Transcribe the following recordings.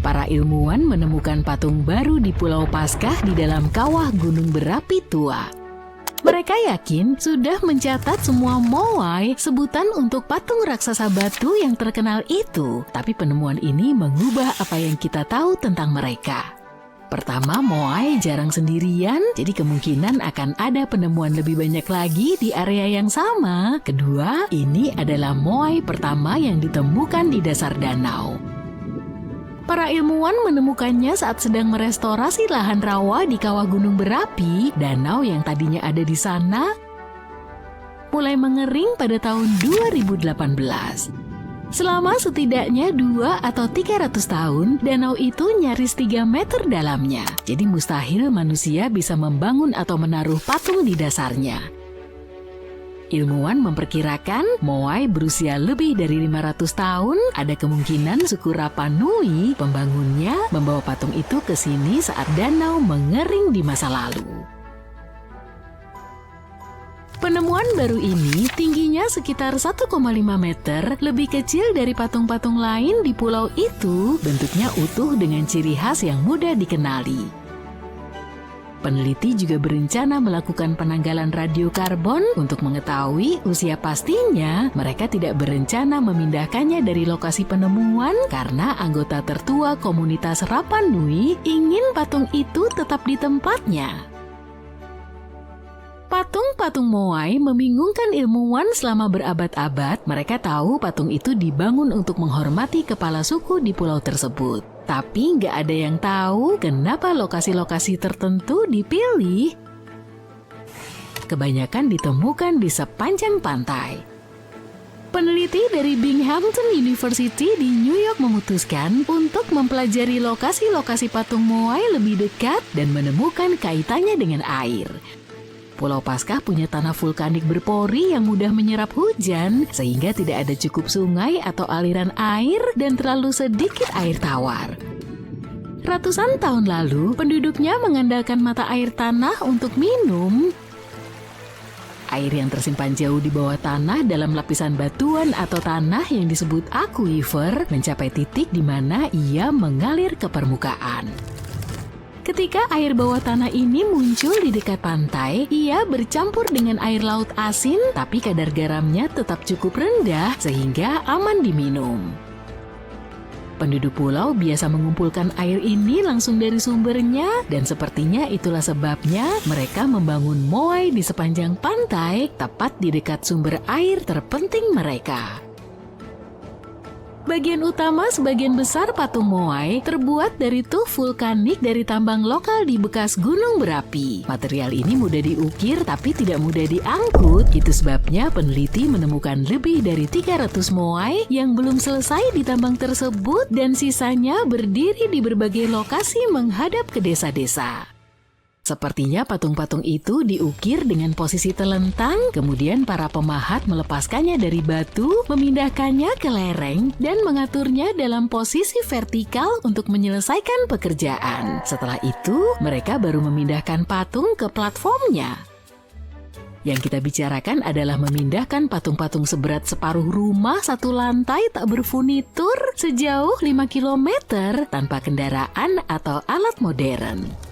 Para ilmuwan menemukan patung baru di Pulau Paskah di dalam kawah gunung berapi tua. Mereka yakin sudah mencatat semua moai, sebutan untuk patung raksasa batu yang terkenal itu. Tapi penemuan ini mengubah apa yang kita tahu tentang mereka. Pertama, moai jarang sendirian, jadi kemungkinan akan ada penemuan lebih banyak lagi di area yang sama. Kedua, ini adalah moai pertama yang ditemukan di dasar danau. Para ilmuwan menemukannya saat sedang merestorasi lahan rawa di kawah gunung berapi. Danau yang tadinya ada di sana mulai mengering pada tahun 2018. Selama setidaknya 2 atau 300 tahun, danau itu nyaris 3 meter dalamnya. Jadi mustahil manusia bisa membangun atau menaruh patung di dasarnya. Ilmuwan memperkirakan moai berusia lebih dari 500 tahun. Ada kemungkinan suku Rapa Nui, pembangunnya, membawa patung itu ke sini saat danau mengering di masa lalu. Penemuan baru ini tingginya sekitar 1,5 meter, lebih kecil dari patung-patung lain di pulau itu. Bentuknya utuh dengan ciri khas yang mudah dikenali. Peneliti juga berencana melakukan penanggalan radiokarbon untuk mengetahui usia pastinya. Mereka tidak berencana memindahkannya dari lokasi penemuan karena anggota tertua komunitas Rapa Nui ingin patung itu tetap di tempatnya. Patung-patung moai membingungkan ilmuwan selama berabad-abad. Mereka tahu patung itu dibangun untuk menghormati kepala suku di pulau tersebut. Tapi nggak ada yang tahu kenapa lokasi-lokasi tertentu dipilih. Kebanyakan ditemukan di sepanjang pantai. Peneliti dari Binghamton University di New York memutuskan untuk mempelajari lokasi-lokasi patung moai lebih dekat dan menemukan kaitannya dengan air. Pulau Paskah punya tanah vulkanik berpori yang mudah menyerap hujan, sehingga tidak ada cukup sungai atau aliran air dan terlalu sedikit air tawar. Ratusan tahun lalu, penduduknya mengandalkan mata air tanah untuk minum. Air yang tersimpan jauh di bawah tanah dalam lapisan batuan atau tanah yang disebut aquifer mencapai titik di mana ia mengalir ke permukaan. Ketika air bawah tanah ini muncul di dekat pantai, ia bercampur dengan air laut asin, tapi kadar garamnya tetap cukup rendah sehingga aman diminum. Penduduk pulau biasa mengumpulkan air ini langsung dari sumbernya, dan sepertinya itulah sebabnya mereka membangun moai di sepanjang pantai, tepat di dekat sumber air terpenting mereka. Bagian utama sebagian besar patung moai terbuat dari tuff vulkanik dari tambang lokal di bekas gunung berapi. Material ini mudah diukir tapi tidak mudah diangkut. Itu sebabnya peneliti menemukan lebih dari 300 moai yang belum selesai di tambang tersebut dan sisanya berdiri di berbagai lokasi menghadap ke desa-desa. Sepertinya patung-patung itu diukir dengan posisi telentang, kemudian para pemahat melepaskannya dari batu, memindahkannya ke lereng, dan mengaturnya dalam posisi vertikal untuk menyelesaikan pekerjaan. Setelah itu, mereka baru memindahkan patung ke platformnya. Yang kita bicarakan adalah memindahkan patung-patung seberat separuh rumah satu lantai tak berfurnitur sejauh 5 km tanpa kendaraan atau alat modern.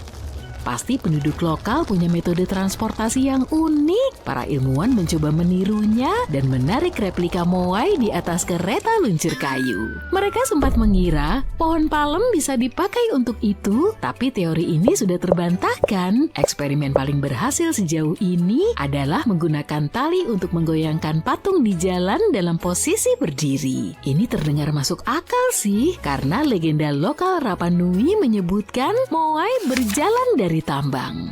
Pasti penduduk lokal punya metode transportasi yang unik. Para ilmuwan mencoba menirunya dan menarik replika moai di atas kereta luncur kayu. Mereka sempat mengira pohon palem bisa dipakai untuk itu, tapi teori ini sudah terbantahkan. Eksperimen paling berhasil sejauh ini adalah menggunakan tali untuk menggoyangkan patung di jalan dalam posisi berdiri. Ini terdengar masuk akal sih, karena legenda lokal Rapa Nui menyebutkan moai berjalan dari tambang.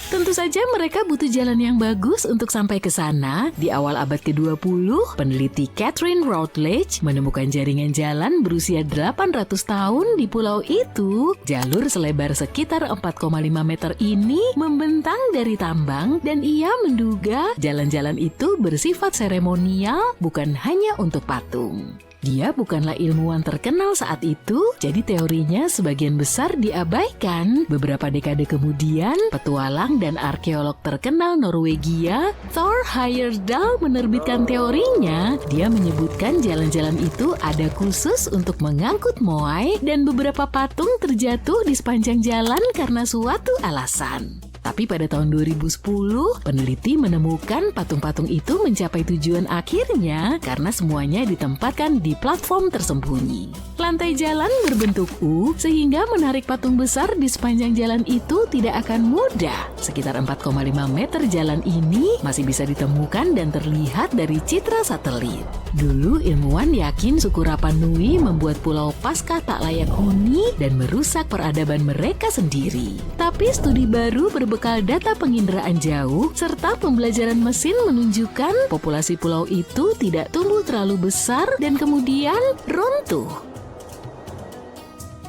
Tentu saja mereka butuh jalan yang bagus untuk sampai ke sana. Di awal abad ke-20, peneliti Catherine Routledge menemukan jaringan jalan berusia 800 tahun di pulau itu. Jalur selebar sekitar 4,5 meter ini membentang dari tambang dan ia menduga jalan-jalan itu bersifat seremonial, bukan hanya untuk patung. Dia bukanlah ilmuwan terkenal saat itu, jadi teorinya sebagian besar diabaikan. Beberapa dekade kemudian, petualang dan arkeolog terkenal Norwegia, Thor Heyerdahl menerbitkan teorinya. Dia menyebutkan jalan-jalan itu ada khusus untuk mengangkut moai dan beberapa patung terjatuh di sepanjang jalan karena suatu alasan. Tapi pada tahun 2010, peneliti menemukan patung-patung itu mencapai tujuan akhirnya karena semuanya ditempatkan di platform tersembunyi. Lantai jalan berbentuk U sehingga menarik patung besar di sepanjang jalan itu tidak akan mudah. Sekitar 4,5 meter jalan ini masih bisa ditemukan dan terlihat dari citra satelit. Dulu ilmuwan yakin suku Rapa Nui membuat Pulau Paskah tak layak huni dan merusak peradaban mereka sendiri. Tapi studi baru berbekal data penginderaan jauh serta pembelajaran mesin menunjukkan populasi pulau itu tidak tumbuh terlalu besar dan kemudian runtuh.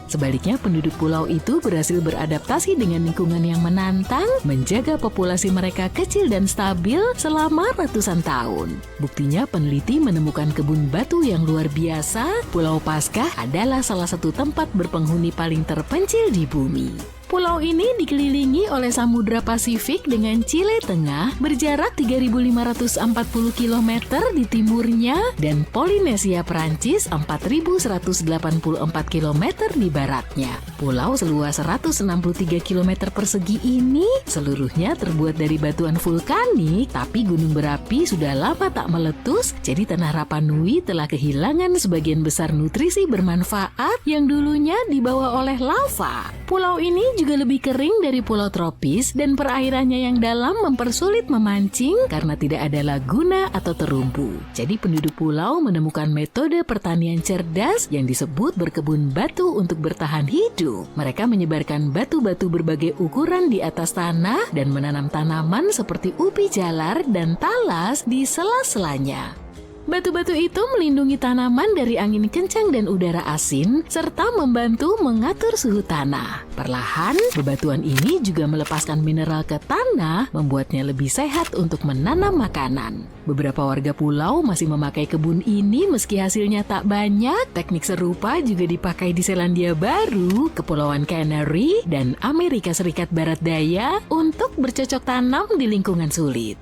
Sebaliknya, penduduk pulau itu berhasil beradaptasi dengan lingkungan yang menantang, menjaga populasi mereka kecil dan stabil selama ratusan tahun. Buktinya, peneliti menemukan kebun batu yang luar biasa. Pulau Paskah adalah salah satu tempat berpenghuni paling terpencil di bumi. Pulau ini dikelilingi oleh Samudra Pasifik dengan Chile Tengah berjarak 3.540 km di timurnya dan Polinesia Prancis 4.184 km di baratnya. Pulau seluas 163 km persegi ini seluruhnya terbuat dari batuan vulkanik, tapi gunung berapi sudah lama tak meletus, jadi tanah Rapa Nui telah kehilangan sebagian besar nutrisi bermanfaat yang dulunya dibawa oleh lava. Pulau ini juga lebih kering dari pulau tropis dan perairannya yang dalam mempersulit memancing karena tidak ada laguna atau terumbu. Jadi penduduk pulau menemukan metode pertanian cerdas yang disebut berkebun batu untuk bertahan hidup. Mereka menyebarkan batu-batu berbagai ukuran di atas tanah dan menanam tanaman seperti ubi jalar dan talas di sela-selanya. Batu-batu itu melindungi tanaman dari angin kencang dan udara asin, serta membantu mengatur suhu tanah. Perlahan, bebatuan ini juga melepaskan mineral ke tanah, membuatnya lebih sehat untuk menanam makanan. Beberapa warga pulau masih memakai kebun ini meski hasilnya tak banyak. Teknik serupa juga dipakai di Selandia Baru, Kepulauan Canary, dan Amerika Serikat Barat Daya untuk bercocok tanam di lingkungan sulit.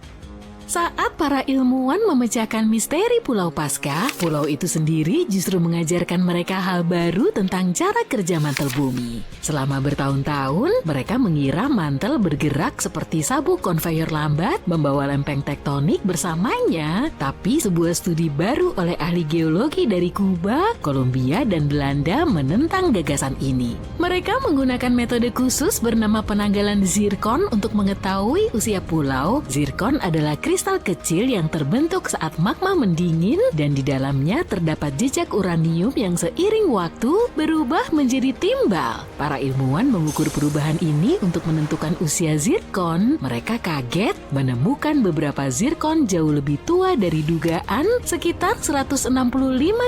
Saat para ilmuwan memecahkan misteri Pulau Paskah, pulau itu sendiri justru mengajarkan mereka hal baru tentang cara kerja mantel bumi. Selama bertahun-tahun, mereka mengira mantel bergerak seperti sabuk konveyor lambat membawa lempeng tektonik bersamanya. Tapi sebuah studi baru oleh ahli geologi dari Kuba, Kolombia, dan Belanda menentang gagasan ini. Mereka menggunakan metode khusus bernama penanggalan zirkon untuk mengetahui usia pulau. Zirkon adalah kristal kecil yang terbentuk saat magma mendingin dan di dalamnya terdapat jejak uranium yang seiring waktu berubah menjadi timbal. Para ilmuwan mengukur perubahan ini untuk menentukan usia zirkon. Mereka kaget menemukan beberapa zirkon jauh lebih tua dari dugaan, sekitar 165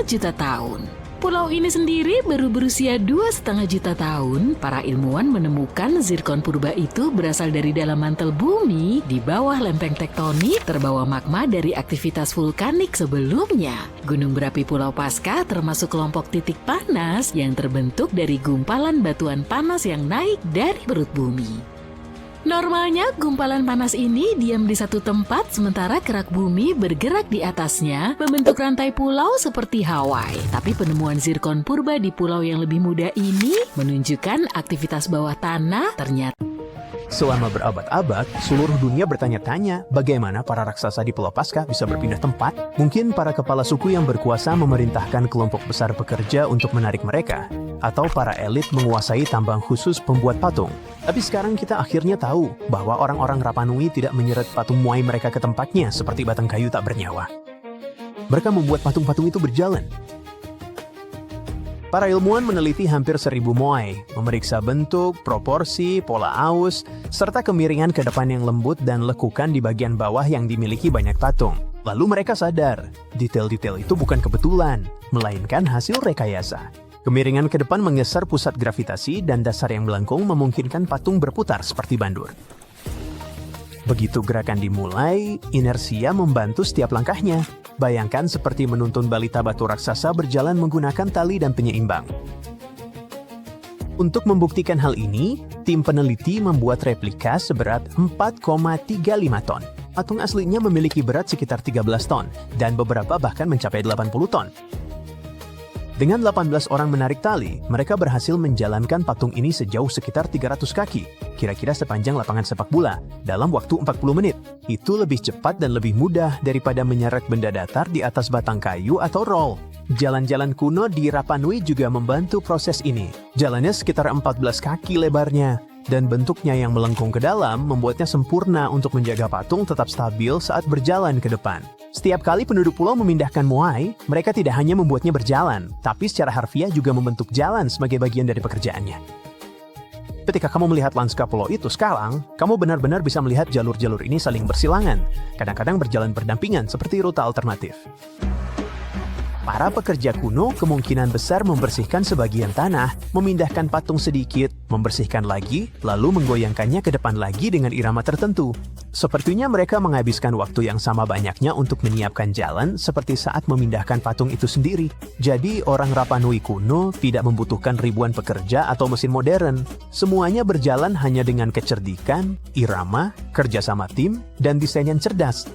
juta tahun. Pulau ini sendiri baru berusia 2,5 juta tahun. Para ilmuwan menemukan zirkon purba itu berasal dari dalam mantel bumi di bawah lempeng tektonik terbawa magma dari aktivitas vulkanik sebelumnya. Gunung berapi Pulau Paskah termasuk kelompok titik panas yang terbentuk dari gumpalan batuan panas yang naik dari perut bumi. Normalnya, gumpalan panas ini diam di satu tempat sementara kerak bumi bergerak di atasnya, membentuk rantai pulau seperti Hawaii. Tapi penemuan zirkon purba di pulau yang lebih muda ini menunjukkan aktivitas bawah tanah ternyata. Selama berabad-abad, seluruh dunia bertanya-tanya bagaimana para raksasa di Pulau Paskah bisa berpindah tempat. Mungkin para kepala suku yang berkuasa memerintahkan kelompok besar pekerja untuk menarik mereka, atau para elit menguasai tambang khusus pembuat patung. Tapi sekarang kita akhirnya tahu bahwa orang-orang Rapa Nui tidak menyeret patung moai mereka ke tempatnya seperti batang kayu tak bernyawa. Mereka membuat patung-patung itu berjalan. Para ilmuwan meneliti hampir 1.000 moai, memeriksa bentuk, proporsi, pola aus, serta kemiringan ke depan yang lembut dan lekukan di bagian bawah yang dimiliki banyak patung. Lalu mereka sadar, detail-detail itu bukan kebetulan, melainkan hasil rekayasa. Kemiringan ke depan menggeser pusat gravitasi dan dasar yang melengkung memungkinkan patung berputar seperti bandur. Begitu gerakan dimulai, inersia membantu setiap langkahnya. Bayangkan seperti menuntun balita batu raksasa berjalan menggunakan tali dan penyeimbang. Untuk membuktikan hal ini, tim peneliti membuat replika seberat 4,35 ton. Patung aslinya memiliki berat sekitar 13 ton, dan beberapa bahkan mencapai 80 ton. Dengan 18 orang menarik tali, mereka berhasil menjalankan patung ini sejauh sekitar 300 kaki, kira-kira sepanjang lapangan sepak bola, dalam waktu 40 menit. Itu lebih cepat dan lebih mudah daripada menyeret benda datar di atas batang kayu atau roll. Jalan-jalan kuno di Rapa Nui juga membantu proses ini. Jalannya sekitar 14 kaki lebarnya, dan bentuknya yang melengkung ke dalam membuatnya sempurna untuk menjaga patung tetap stabil saat berjalan ke depan. Setiap kali penduduk pulau memindahkan Moai, mereka tidak hanya membuatnya berjalan, tapi secara harfiah juga membentuk jalan sebagai bagian dari pekerjaannya. Ketika kamu melihat lanskap pulau itu sekarang, kamu benar-benar bisa melihat jalur-jalur ini saling bersilangan, kadang-kadang berjalan berdampingan seperti rute alternatif. Para pekerja kuno kemungkinan besar membersihkan sebagian tanah, memindahkan patung sedikit, membersihkan lagi, lalu menggoyangkannya ke depan lagi dengan irama tertentu. Sepertinya mereka menghabiskan waktu yang sama banyaknya untuk menyiapkan jalan seperti saat memindahkan patung itu sendiri. Jadi orang Rapa Nui kuno tidak membutuhkan ribuan pekerja atau mesin modern. Semuanya berjalan hanya dengan kecerdikan, irama, kerjasama tim, dan desain yang cerdas.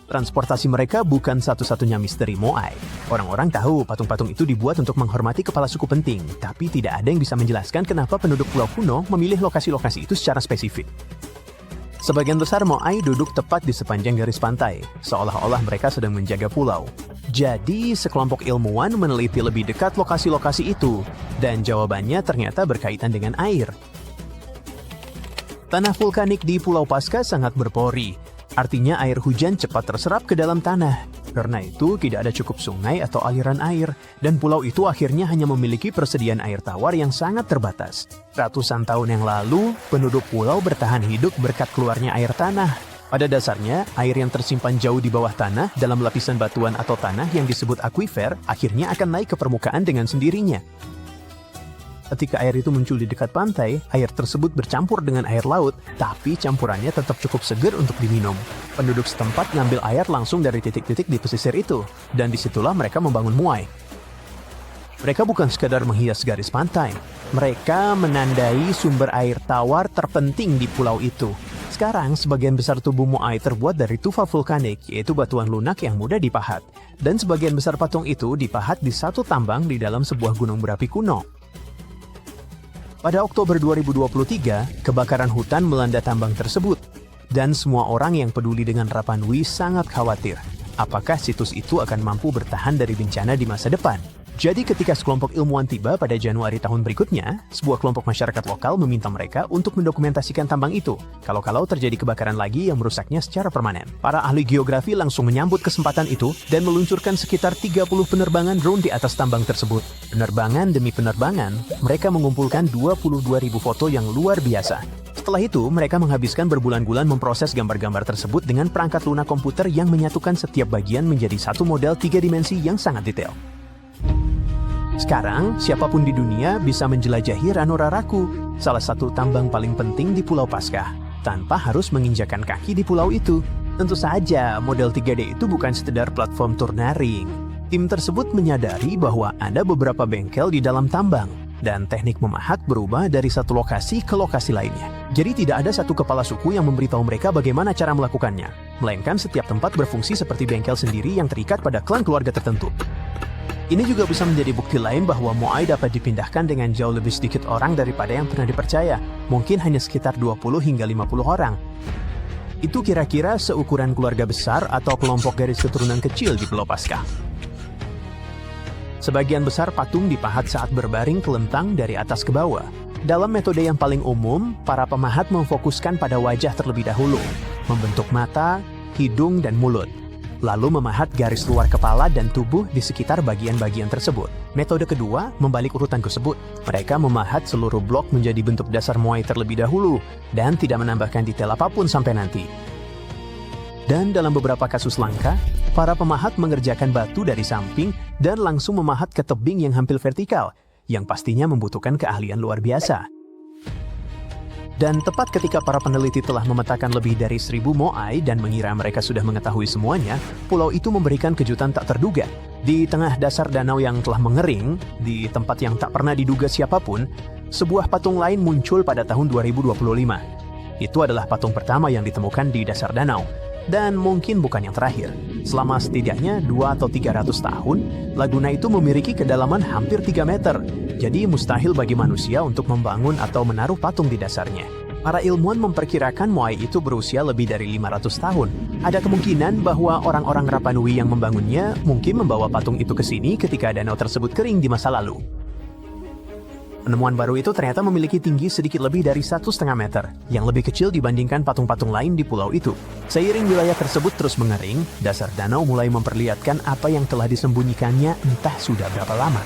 Transportasi mereka bukan satu-satunya misteri Moai. Orang-orang tahu patung-patung itu dibuat untuk menghormati kepala suku penting, tapi tidak ada yang bisa menjelaskan kenapa penduduk pulau kuno memilih lokasi-lokasi itu secara spesifik. Sebagian besar Moai duduk tepat di sepanjang garis pantai, seolah-olah mereka sedang menjaga pulau. Jadi, sekelompok ilmuwan meneliti lebih dekat lokasi-lokasi itu, dan jawabannya ternyata berkaitan dengan air. Tanah vulkanik di Pulau Paskah sangat berpori, artinya air hujan cepat terserap ke dalam tanah. Karena itu, tidak ada cukup sungai atau aliran air, dan pulau itu akhirnya hanya memiliki persediaan air tawar yang sangat terbatas. Ratusan tahun yang lalu, penduduk pulau bertahan hidup berkat keluarnya air tanah. Pada dasarnya, air yang tersimpan jauh di bawah tanah dalam lapisan batuan atau tanah yang disebut akuifer akhirnya akan naik ke permukaan dengan sendirinya. Ketika air itu muncul di dekat pantai, air tersebut bercampur dengan air laut, tapi campurannya tetap cukup segar untuk diminum. Penduduk setempat ngambil air langsung dari titik-titik di pesisir itu, dan disitulah mereka membangun Moai. Mereka bukan sekadar menghias garis pantai, mereka menandai sumber air tawar terpenting di pulau itu. Sekarang, sebagian besar tubuh Moai terbuat dari tufa vulkanik, yaitu batuan lunak yang mudah dipahat. Dan sebagian besar patung itu dipahat di satu tambang di dalam sebuah gunung berapi kuno. Pada Oktober 2023, kebakaran hutan melanda tambang tersebut. Dan semua orang yang peduli dengan Rapa Nui sangat khawatir. Apakah situs itu akan mampu bertahan dari bencana di masa depan? Jadi ketika sekelompok ilmuwan tiba pada Januari tahun berikutnya, sebuah kelompok masyarakat lokal meminta mereka untuk mendokumentasikan tambang itu, kalau-kalau terjadi kebakaran lagi yang merusaknya secara permanen. Para ahli geografi langsung menyambut kesempatan itu dan meluncurkan sekitar 30 penerbangan drone di atas tambang tersebut. Penerbangan demi penerbangan, mereka mengumpulkan 22.000 foto yang luar biasa. Setelah itu, mereka menghabiskan berbulan-bulan memproses gambar-gambar tersebut dengan perangkat lunak komputer yang menyatukan setiap bagian menjadi satu model 3 dimensi yang sangat detail. Sekarang, siapapun di dunia bisa menjelajahi Ranoraraku, salah satu tambang paling penting di Pulau Paskah, tanpa harus menginjakan kaki di pulau itu. Tentu saja, model 3D itu bukan sekedar platform turnaring. Tim tersebut menyadari bahwa ada beberapa bengkel di dalam tambang, dan teknik memahat berubah dari satu lokasi ke lokasi lainnya. Jadi tidak ada satu kepala suku yang memberitahu mereka bagaimana cara melakukannya, melainkan setiap tempat berfungsi seperti bengkel sendiri yang terikat pada klan keluarga tertentu. Ini juga bisa menjadi bukti lain bahwa Moai dapat dipindahkan dengan jauh lebih sedikit orang daripada yang pernah dipercaya, mungkin hanya sekitar 20 hingga 50 orang. Itu kira-kira seukuran keluarga besar atau kelompok garis keturunan kecil di Pulau Paskah. Sebagian besar patung dipahat saat berbaring kelentang dari atas ke bawah. Dalam metode yang paling umum, para pemahat memfokuskan pada wajah terlebih dahulu, membentuk mata, hidung, dan mulut. Lalu memahat garis luar kepala dan tubuh di sekitar bagian-bagian tersebut. Metode kedua, membalik urutan tersebut. Mereka memahat seluruh blok menjadi bentuk dasar Moai terlebih dahulu, dan tidak menambahkan detail apapun sampai nanti. Dan dalam beberapa kasus langka, para pemahat mengerjakan batu dari samping dan langsung memahat ke tebing yang hampir vertikal, yang pastinya membutuhkan keahlian luar biasa. Dan tepat ketika para peneliti telah memetakan lebih dari 1.000 moai dan mengira mereka sudah mengetahui semuanya, pulau itu memberikan kejutan tak terduga. Di tengah dasar danau yang telah mengering, di tempat yang tak pernah diduga siapapun, sebuah patung lain muncul pada tahun 2025. Itu adalah patung pertama yang ditemukan di dasar danau, dan mungkin bukan yang terakhir. Selama setidaknya 2 atau 300 tahun, Laguna itu memiliki kedalaman hampir 3 meter, jadi mustahil bagi manusia untuk membangun atau menaruh patung di dasarnya. Para ilmuwan memperkirakan moai itu berusia lebih dari 500 tahun. Ada kemungkinan bahwa orang-orang Rapa Nui yang membangunnya mungkin membawa patung itu ke sini ketika danau tersebut kering di masa lalu. Penemuan baru itu ternyata memiliki tinggi sedikit lebih dari 1,5 meter, yang lebih kecil dibandingkan patung-patung lain di pulau itu. Seiring wilayah tersebut terus mengering, dasar danau mulai memperlihatkan apa yang telah disembunyikannya entah sudah berapa lama.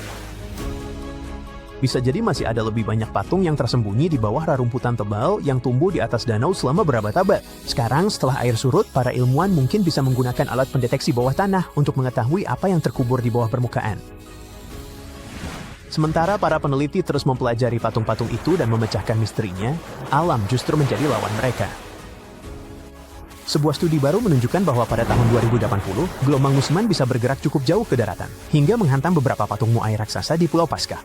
Bisa jadi masih ada lebih banyak patung yang tersembunyi di bawah rerumputan tebal yang tumbuh di atas danau selama berabad-abad. Sekarang setelah air surut, para ilmuwan mungkin bisa menggunakan alat pendeteksi bawah tanah untuk mengetahui apa yang terkubur di bawah permukaan. Sementara para peneliti terus mempelajari patung-patung itu dan memecahkan misterinya, alam justru menjadi lawan mereka. Sebuah studi baru menunjukkan bahwa pada tahun 2080, gelombang musiman bisa bergerak cukup jauh ke daratan, hingga menghantam beberapa patung moai raksasa di Pulau Paskah.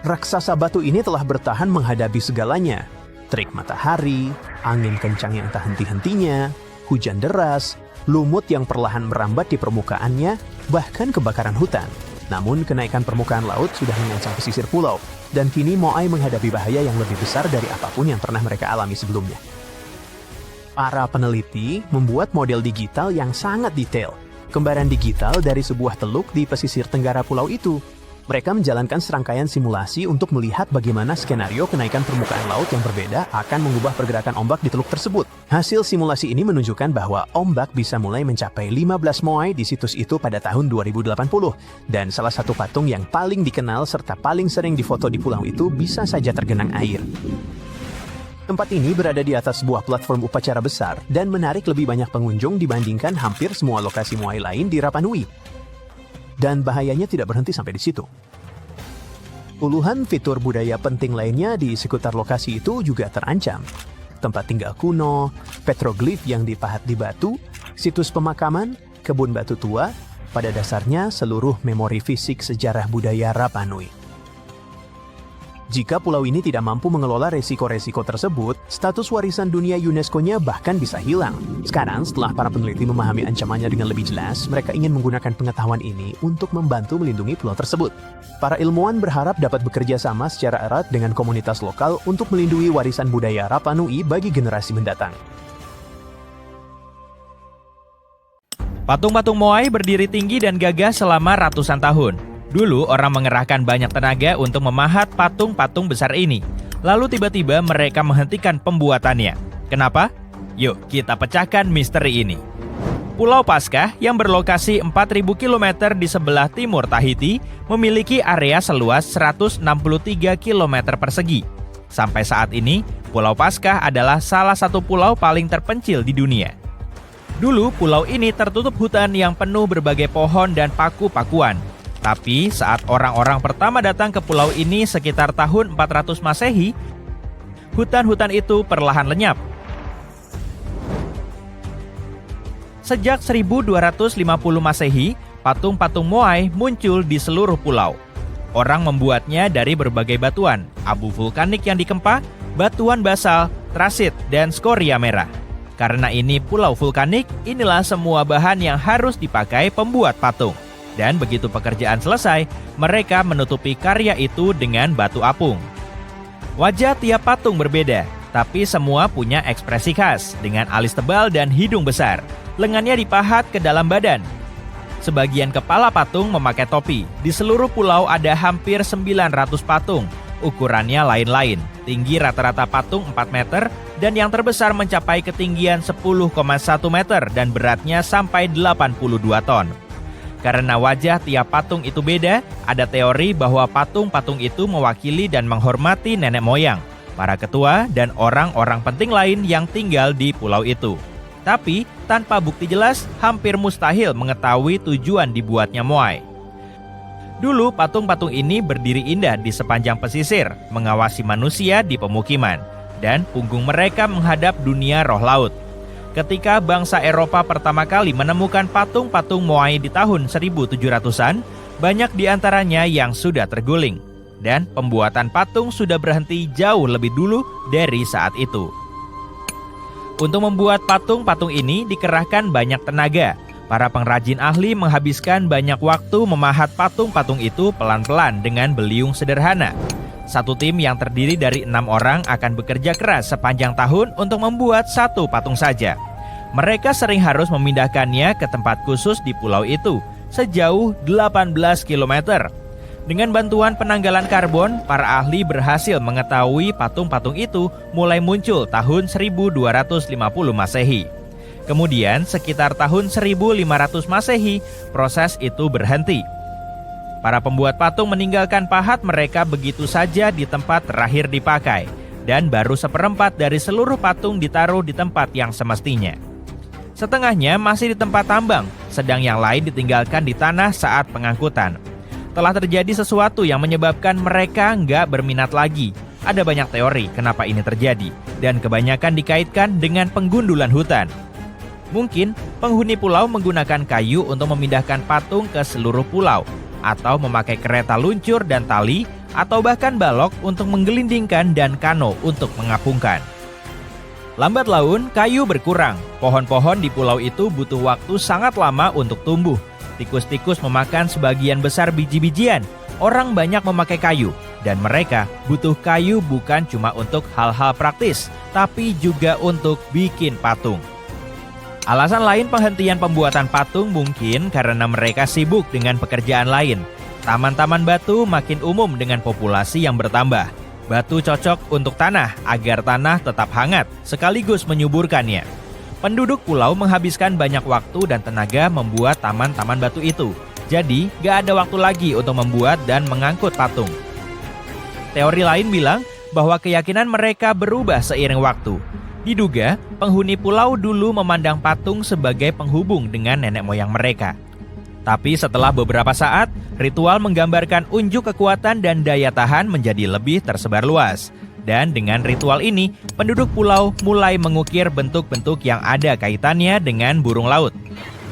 Raksasa batu ini telah bertahan menghadapi segalanya. Terik matahari, angin kencang yang tak henti-hentinya, hujan deras, lumut yang perlahan merambat di permukaannya, bahkan kebakaran hutan. Namun kenaikan permukaan laut sudah mengancam pesisir pulau, dan kini moai menghadapi bahaya yang lebih besar dari apapun yang pernah mereka alami sebelumnya. Para peneliti membuat model digital yang sangat detail, kembaran digital dari sebuah teluk di pesisir tenggara pulau itu. Mereka menjalankan serangkaian simulasi untuk melihat bagaimana skenario kenaikan permukaan laut yang berbeda akan mengubah pergerakan ombak di teluk tersebut. Hasil simulasi ini menunjukkan bahwa ombak bisa mulai mencapai 15 moai di situs itu pada tahun 2080, dan salah satu patung yang paling dikenal serta paling sering difoto di pulau itu bisa saja tergenang air. Tempat ini berada di atas sebuah platform upacara besar dan menarik lebih banyak pengunjung dibandingkan hampir semua lokasi moai lain di Rapa Nui. Dan bahayanya tidak berhenti sampai di situ. Puluhan fitur budaya penting lainnya di sekitar lokasi itu juga terancam. Tempat tinggal kuno, petroglif yang dipahat di batu, situs pemakaman, kebun batu tua, pada dasarnya seluruh memori fisik sejarah budaya Rapa Nui. Jika pulau ini tidak mampu mengelola resiko-resiko tersebut, status warisan dunia UNESCO-nya bahkan bisa hilang. Sekarang, setelah para peneliti memahami ancamannya dengan lebih jelas, mereka ingin menggunakan pengetahuan ini untuk membantu melindungi pulau tersebut. Para ilmuwan berharap dapat bekerja sama secara erat dengan komunitas lokal untuk melindungi warisan budaya Rapa Nui bagi generasi mendatang. Patung-patung moai berdiri tinggi dan gagah selama ratusan tahun. Dulu orang mengerahkan banyak tenaga untuk memahat patung-patung besar ini. Lalu tiba-tiba mereka menghentikan pembuatannya. Kenapa? Yuk kita pecahkan misteri ini. Pulau Paskah yang berlokasi 4.000 km di sebelah timur Tahiti memiliki area seluas 163 km persegi. Sampai saat ini, Pulau Paskah adalah salah satu pulau paling terpencil di dunia. Dulu pulau ini tertutup hutan yang penuh berbagai pohon dan paku-pakuan. Tapi saat orang-orang pertama datang ke pulau ini sekitar tahun 400 Masehi, hutan-hutan itu perlahan lenyap. Sejak 1250 Masehi, patung-patung moai muncul di seluruh pulau. Orang membuatnya dari berbagai batuan, abu vulkanik yang dikempa, batuan basal, trasit, dan skoria merah. Karena ini pulau vulkanik, inilah semua bahan yang harus dipakai pembuat patung. Dan begitu pekerjaan selesai, mereka menutupi karya itu dengan batu apung. Wajah tiap patung berbeda, tapi semua punya ekspresi khas dengan alis tebal dan hidung besar. Lengannya dipahat ke dalam badan. Sebagian kepala patung memakai topi. Di seluruh pulau ada hampir 900 patung. Ukurannya lain-lain. Tinggi rata-rata patung 4 meter dan yang terbesar mencapai ketinggian 10,1 meter dan beratnya sampai 82 ton. Karena wajah tiap patung itu beda, ada teori bahwa patung-patung itu mewakili dan menghormati nenek moyang, para ketua, dan orang-orang penting lain yang tinggal di pulau itu. Tapi, tanpa bukti jelas, hampir mustahil mengetahui tujuan dibuatnya moai. Dulu patung-patung ini berdiri indah di sepanjang pesisir, mengawasi manusia di pemukiman, dan punggung mereka menghadap dunia roh laut. Ketika bangsa Eropa pertama kali menemukan patung-patung Moai di tahun 1700-an, banyak di antaranya yang sudah terguling, dan pembuatan patung sudah berhenti jauh lebih dulu dari saat itu. Untuk membuat patung-patung ini dikerahkan banyak tenaga. Para pengrajin ahli menghabiskan banyak waktu memahat patung-patung itu pelan-pelan dengan beliung sederhana. Satu tim yang terdiri dari 6 orang akan bekerja keras sepanjang tahun untuk membuat satu patung saja. Mereka sering harus memindahkannya ke tempat khusus di pulau itu, sejauh 18 km. Dengan bantuan penanggalan karbon, para ahli berhasil mengetahui patung-patung itu mulai muncul tahun 1250 Masehi. Kemudian sekitar tahun 1500 Masehi, proses itu berhenti. Para pembuat patung meninggalkan pahat mereka begitu saja di tempat terakhir dipakai, dan baru seperempat dari seluruh patung ditaruh di tempat yang semestinya. Setengahnya masih di tempat tambang, sedang yang lain ditinggalkan di tanah saat pengangkutan. Telah terjadi sesuatu yang menyebabkan mereka nggak berminat lagi. Ada banyak teori kenapa ini terjadi, dan kebanyakan dikaitkan dengan penggundulan hutan. Mungkin penghuni pulau menggunakan kayu untuk memindahkan patung ke seluruh pulau, atau memakai kereta luncur dan tali, atau bahkan balok untuk menggelindingkan dan kano untuk mengapungkan. Lambat laun, kayu berkurang. Pohon-pohon di pulau itu butuh waktu sangat lama untuk tumbuh. Tikus-tikus memakan sebagian besar biji-bijian. Orang banyak memakai kayu, dan mereka butuh kayu bukan cuma untuk hal-hal praktis, tapi juga untuk bikin patung. Alasan lain penghentian pembuatan patung mungkin karena mereka sibuk dengan pekerjaan lain. Taman-taman batu makin umum dengan populasi yang bertambah. Batu cocok untuk tanah agar tanah tetap hangat sekaligus menyuburkannya. Penduduk pulau menghabiskan banyak waktu dan tenaga membuat taman-taman batu itu. Jadi, gak ada waktu lagi untuk membuat dan mengangkut patung. Teori lain bilang bahwa keyakinan mereka berubah seiring waktu. Diduga, penghuni pulau dulu memandang patung sebagai penghubung dengan nenek moyang mereka. Tapi setelah beberapa saat, ritual menggambarkan unjuk kekuatan dan daya tahan menjadi lebih tersebar luas. Dan dengan ritual ini, penduduk pulau mulai mengukir bentuk-bentuk yang ada kaitannya dengan burung laut.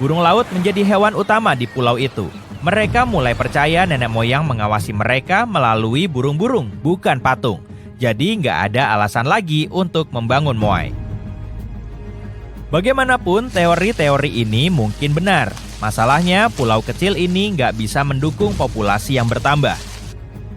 Burung laut menjadi hewan utama di pulau itu. Mereka mulai percaya nenek moyang mengawasi mereka melalui burung-burung, bukan patung. Jadi nggak ada alasan lagi untuk membangun Moai. Bagaimanapun teori-teori ini mungkin benar. Masalahnya pulau kecil ini nggak bisa mendukung populasi yang bertambah.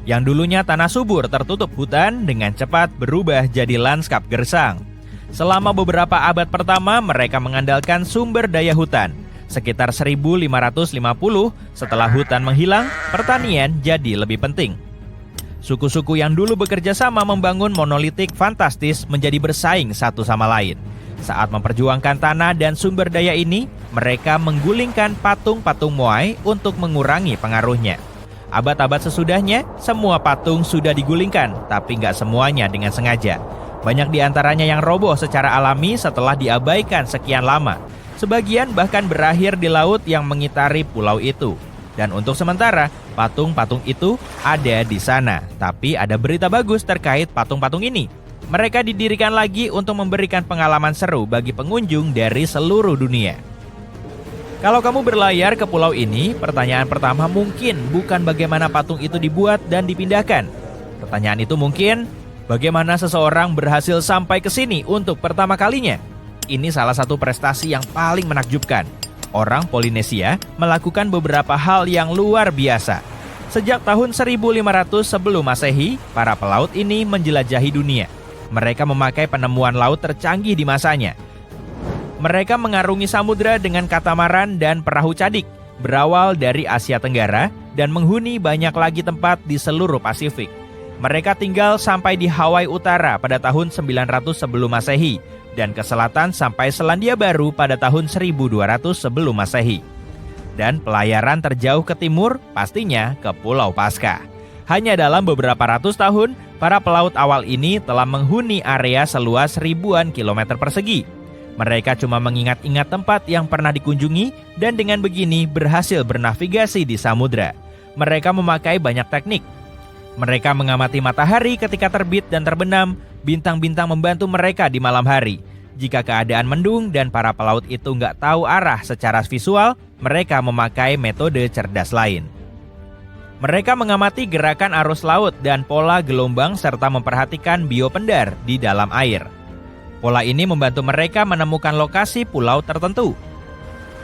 Yang dulunya tanah subur tertutup hutan dengan cepat berubah jadi lanskap gersang. Selama beberapa abad pertama mereka mengandalkan sumber daya hutan. Sekitar 1550 setelah hutan menghilang, pertanian jadi lebih penting. Suku-suku yang dulu bekerja sama membangun monolitik fantastis menjadi bersaing satu sama lain. Saat memperjuangkan tanah dan sumber daya ini, mereka menggulingkan patung-patung Moai untuk mengurangi pengaruhnya. Abad-abad sesudahnya, semua patung sudah digulingkan, tapi nggak semuanya dengan sengaja. Banyak di antaranya yang roboh secara alami setelah diabaikan sekian lama. Sebagian bahkan berakhir di laut yang mengitari pulau itu. Dan untuk sementara, patung-patung itu ada di sana. Tapi ada berita bagus terkait patung-patung ini. Mereka didirikan lagi untuk memberikan pengalaman seru bagi pengunjung dari seluruh dunia. Kalau kamu berlayar ke pulau ini, pertanyaan pertama mungkin bukan bagaimana patung itu dibuat dan dipindahkan. Pertanyaan itu mungkin, bagaimana seseorang berhasil sampai ke sini untuk pertama kalinya? Ini salah satu prestasi yang paling menakjubkan. Orang Polinesia melakukan beberapa hal yang luar biasa. Sejak tahun 1500 sebelum Masehi, para pelaut ini menjelajahi dunia. Mereka memakai penemuan laut tercanggih di masanya. Mereka mengarungi samudra dengan katamaran dan perahu cadik, berawal dari Asia Tenggara dan menghuni banyak lagi tempat di seluruh Pasifik. Mereka tinggal sampai di Hawaii Utara pada tahun 900 sebelum Masehi dan ke selatan sampai Selandia Baru pada tahun 1200 sebelum Masehi. Dan pelayaran terjauh ke timur pastinya ke Pulau Paskah. Hanya dalam beberapa ratus tahun, para pelaut awal ini telah menghuni area seluas ribuan kilometer persegi. Mereka cuma mengingat-ingat tempat yang pernah dikunjungi dan dengan begini berhasil bernavigasi di samudra. mereka memakai banyak teknik. Mereka mengamati matahari ketika terbit dan terbenam, bintang-bintang membantu mereka di malam hari. Jika keadaan mendung dan para pelaut itu nggak tahu arah secara visual, mereka memakai metode cerdas lain. Mereka mengamati gerakan arus laut dan pola gelombang serta memperhatikan biopendar di dalam air. Pola ini membantu mereka menemukan lokasi pulau tertentu.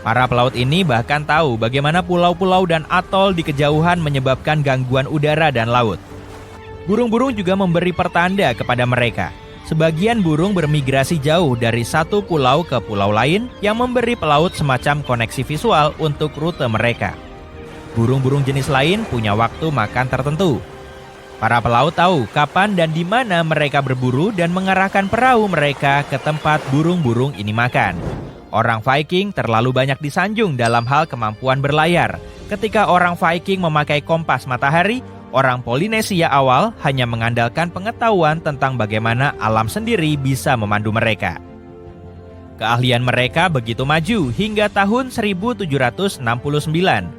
Para pelaut ini bahkan tahu bagaimana pulau-pulau dan atol di kejauhan menyebabkan gangguan udara dan laut. Burung-burung juga memberi pertanda kepada mereka. Sebagian burung bermigrasi jauh dari satu pulau ke pulau lain yang memberi pelaut semacam koneksi visual untuk rute mereka. Burung-burung jenis lain punya waktu makan tertentu. Para pelaut tahu kapan dan di mana mereka berburu dan mengarahkan perahu mereka ke tempat burung-burung ini makan. Orang Viking terlalu banyak disanjung dalam hal kemampuan berlayar. Ketika orang Viking memakai kompas matahari, orang Polinesia awal hanya mengandalkan pengetahuan tentang bagaimana alam sendiri bisa memandu mereka. Keahlian mereka begitu maju hingga tahun 1769.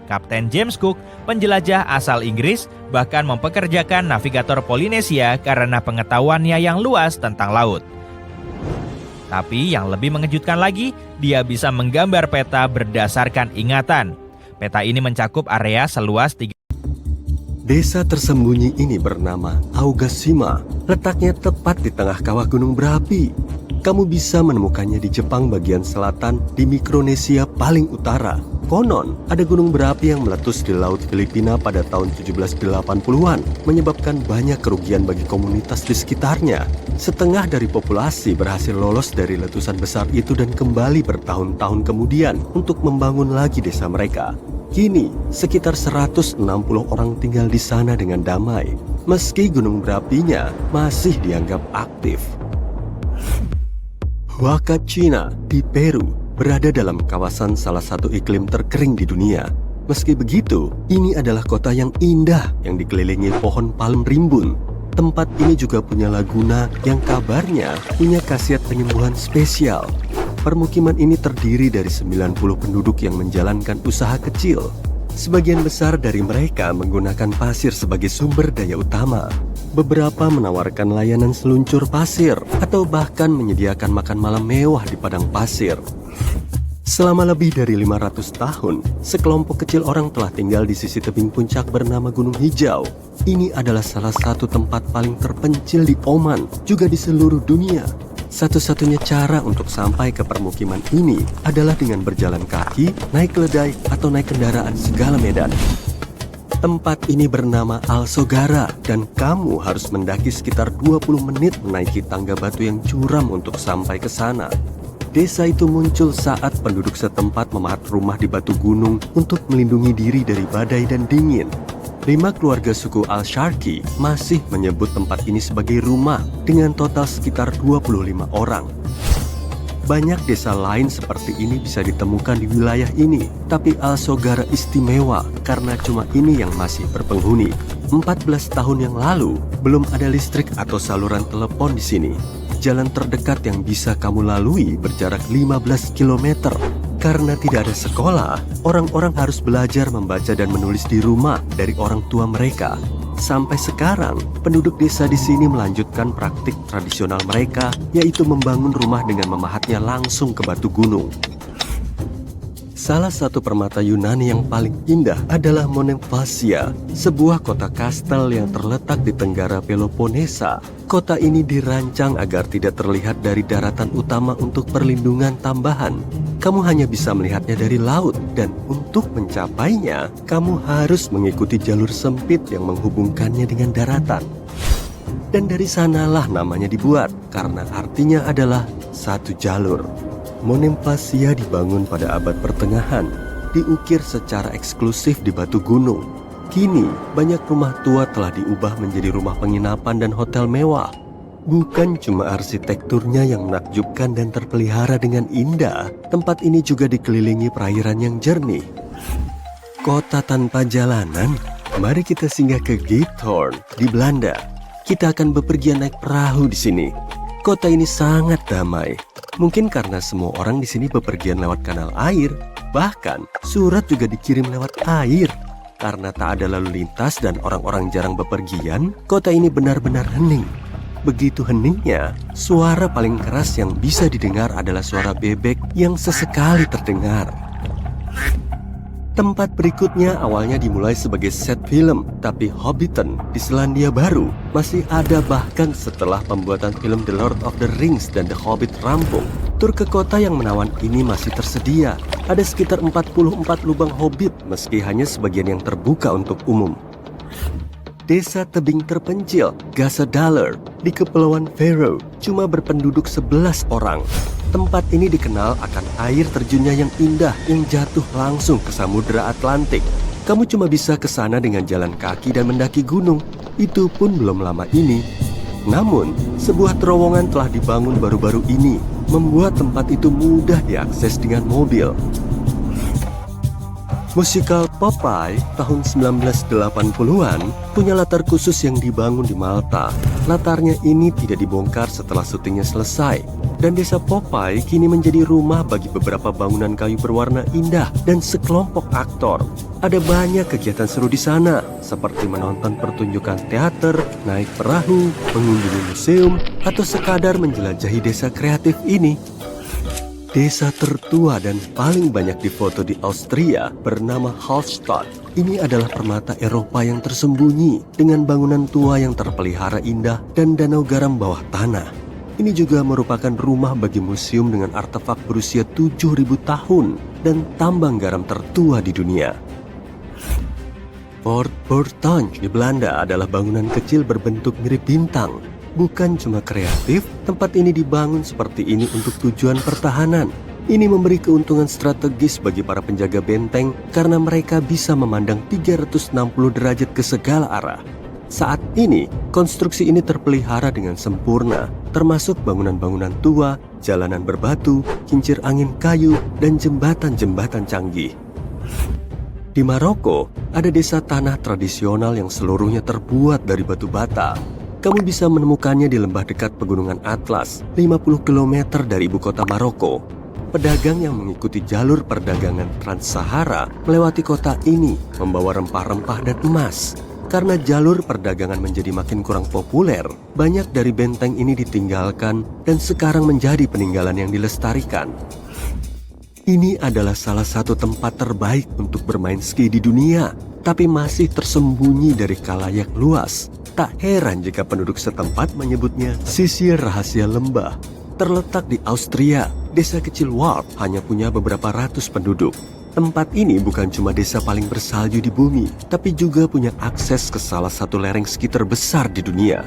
Kapten James Cook, penjelajah asal Inggris, bahkan mempekerjakan navigator Polinesia karena pengetahuannya yang luas tentang laut. Tapi yang lebih mengejutkan lagi, dia bisa menggambar peta berdasarkan ingatan. Peta ini mencakup area seluas 3. Desa tersembunyi ini bernama Aogashima, letaknya tepat di tengah kawah gunung berapi. Kamu bisa menemukannya di Jepang bagian selatan, di Mikronesia paling utara. Konon, ada gunung berapi yang meletus di Laut Filipina pada tahun 1780-an, menyebabkan banyak kerugian bagi komunitas di sekitarnya. Setengah dari populasi berhasil lolos dari letusan besar itu dan kembali bertahun-tahun kemudian untuk membangun lagi desa mereka. Kini, sekitar 160 orang tinggal di sana dengan damai, meski gunung berapinya masih dianggap aktif. Huacachina di Peru berada dalam kawasan salah satu iklim terkering di dunia. Meski begitu, ini adalah kota yang indah yang dikelilingi pohon palm rimbun. Tempat ini juga punya laguna yang kabarnya punya khasiat penyembuhan spesial. Permukiman ini terdiri dari 90 penduduk yang menjalankan usaha kecil. Sebagian besar dari mereka menggunakan pasir sebagai sumber daya utama. Beberapa menawarkan layanan seluncur pasir atau bahkan menyediakan makan malam mewah di padang pasir. Selama lebih dari 500 tahun, sekelompok kecil orang telah tinggal di sisi tebing puncak bernama Gunung Hijau. Ini adalah salah satu tempat paling terpencil di Oman, juga di seluruh dunia. Satu-satunya cara untuk sampai ke permukiman ini adalah dengan berjalan kaki, naik keledai, atau naik kendaraan segala medan. Tempat ini bernama Al-Sogara dan kamu harus mendaki sekitar 20 menit menaiki tangga batu yang curam untuk sampai ke sana. Desa itu muncul saat penduduk setempat memahat rumah di batu gunung untuk melindungi diri dari badai dan dingin. 5 keluarga suku Al-Sharqi masih menyebut tempat ini sebagai rumah dengan total sekitar 25 orang. Banyak desa lain seperti ini bisa ditemukan di wilayah ini, tapi Al-Sogara istimewa karena cuma ini yang masih berpenghuni. 14 tahun yang lalu, belum ada listrik atau saluran telepon di sini. Jalan terdekat yang bisa kamu lalui berjarak 15 km. Karena tidak ada sekolah, orang-orang harus belajar membaca dan menulis di rumah dari orang tua mereka. Sampai sekarang, penduduk desa di sini melanjutkan praktik tradisional mereka, yaitu membangun rumah dengan memahatnya langsung ke batu gunung. Salah satu permata Yunani yang paling indah adalah Monemvasia, sebuah kota kastel yang terletak di tenggara Peloponnesa. Kota ini dirancang agar tidak terlihat dari daratan utama untuk perlindungan tambahan. Kamu hanya bisa melihatnya dari laut, dan untuk mencapainya, kamu harus mengikuti jalur sempit yang menghubungkannya dengan daratan. Dan dari sanalah namanya dibuat, karena artinya adalah satu jalur. Monemvasia dibangun pada abad pertengahan, diukir secara eksklusif di batu gunung. Kini, banyak rumah tua telah diubah menjadi rumah penginapan dan hotel mewah. Bukan cuma arsitekturnya yang menakjubkan dan terpelihara dengan indah, tempat ini juga dikelilingi perairan yang jernih. Kota tanpa jalanan, mari kita singgah ke Giethoorn di Belanda. Kita akan bepergian naik perahu di sini. Kota ini sangat damai. Mungkin karena semua orang di sini bepergian lewat kanal air, bahkan surat juga dikirim lewat air. Karena tak ada lalu lintas dan orang-orang jarang bepergian, kota ini benar-benar hening. Begitu heningnya, suara paling keras yang bisa didengar adalah suara bebek yang sesekali terdengar. Tempat berikutnya awalnya dimulai sebagai set film, tapi Hobbiton di Selandia Baru masih ada bahkan setelah pembuatan film The Lord of the Rings dan The Hobbit rampung. Tur ke kota yang menawan ini masih tersedia. Ada sekitar 44 lubang hobbit meski hanya sebagian yang terbuka untuk umum. Desa tebing terpencil, Gasadaler, di Kepulauan Faroe, cuma berpenduduk 11 orang. Tempat ini dikenal akan air terjunnya yang indah yang jatuh langsung ke Samudra Atlantik. Kamu cuma bisa ke sana dengan jalan kaki dan mendaki gunung. Itu pun belum lama ini. Namun, sebuah terowongan telah dibangun baru-baru ini, membuat tempat itu mudah diakses dengan mobil. Musikal Popeye tahun 1980-an punya latar khusus yang dibangun di Malta. Latarnya ini tidak dibongkar setelah syutingnya selesai. Dan desa Popeye kini menjadi rumah bagi beberapa bangunan kayu berwarna indah dan sekelompok aktor. Ada banyak kegiatan seru di sana, seperti menonton pertunjukan teater, naik perahu, mengunjungi museum, atau sekadar menjelajahi desa kreatif ini. Desa tertua dan paling banyak difoto di Austria bernama Hallstatt. Ini adalah permata Eropa yang tersembunyi dengan bangunan tua yang terpelihara indah dan danau garam bawah tanah. Ini juga merupakan rumah bagi museum dengan artefak berusia 7.000 tahun dan tambang garam tertua di dunia. Fort Bertanje di Belanda adalah bangunan kecil berbentuk mirip bintang. Bukan cuma kreatif, tempat ini dibangun seperti ini untuk tujuan pertahanan. Ini memberi keuntungan strategis bagi para penjaga benteng karena mereka bisa memandang 360 derajat ke segala arah. Saat ini, konstruksi ini terpelihara dengan sempurna, termasuk bangunan-bangunan tua, jalanan berbatu, kincir angin kayu, dan jembatan-jembatan canggih. Di Maroko, ada desa tanah tradisional yang seluruhnya terbuat dari batu bata. Kamu bisa menemukannya di lembah dekat Pegunungan Atlas, 50 km dari ibu kota Maroko. Pedagang yang mengikuti jalur perdagangan Trans-Sahara melewati kota ini membawa rempah-rempah dan emas. Karena jalur perdagangan menjadi makin kurang populer, banyak dari benteng ini ditinggalkan dan sekarang menjadi peninggalan yang dilestarikan. Ini adalah salah satu tempat terbaik untuk bermain ski di dunia, tapi masih tersembunyi dari khalayak luas. Tak heran jika penduduk setempat menyebutnya sisir rahasia lembah. Terletak di Austria, desa kecil Warp hanya punya beberapa ratus penduduk. Tempat ini bukan cuma desa paling bersalju di bumi, tapi juga punya akses ke salah satu lereng ski terbesar di dunia.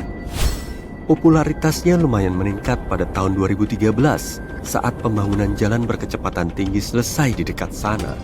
Popularitasnya lumayan meningkat pada tahun 2013 saat pembangunan jalan berkecepatan tinggi selesai di dekat sana.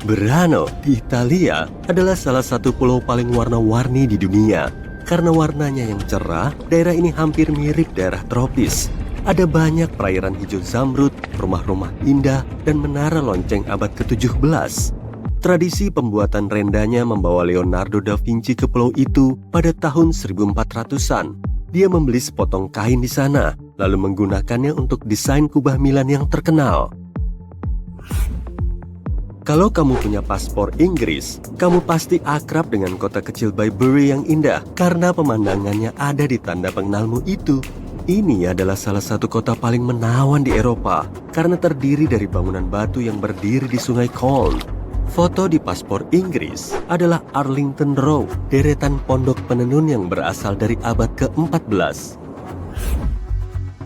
Burano di Italia adalah salah satu pulau paling warna-warni di dunia. Karena warnanya yang cerah, daerah ini hampir mirip daerah tropis. Ada banyak perairan hijau zamrud, rumah-rumah indah, dan menara lonceng abad ke-17. Tradisi pembuatan rendanya membawa Leonardo da Vinci ke pulau itu pada tahun 1400-an. Dia membeli sepotong kain di sana, lalu menggunakannya untuk desain kubah Milan yang terkenal. Kalau kamu punya paspor Inggris, kamu pasti akrab dengan kota kecil Byberry yang indah karena pemandangannya ada di tanda pengenalmu itu. Ini adalah salah satu kota paling menawan di Eropa karena terdiri dari bangunan batu yang berdiri di Sungai Colne. Foto di paspor Inggris adalah Arlington Row, deretan pondok penenun yang berasal dari abad ke-14.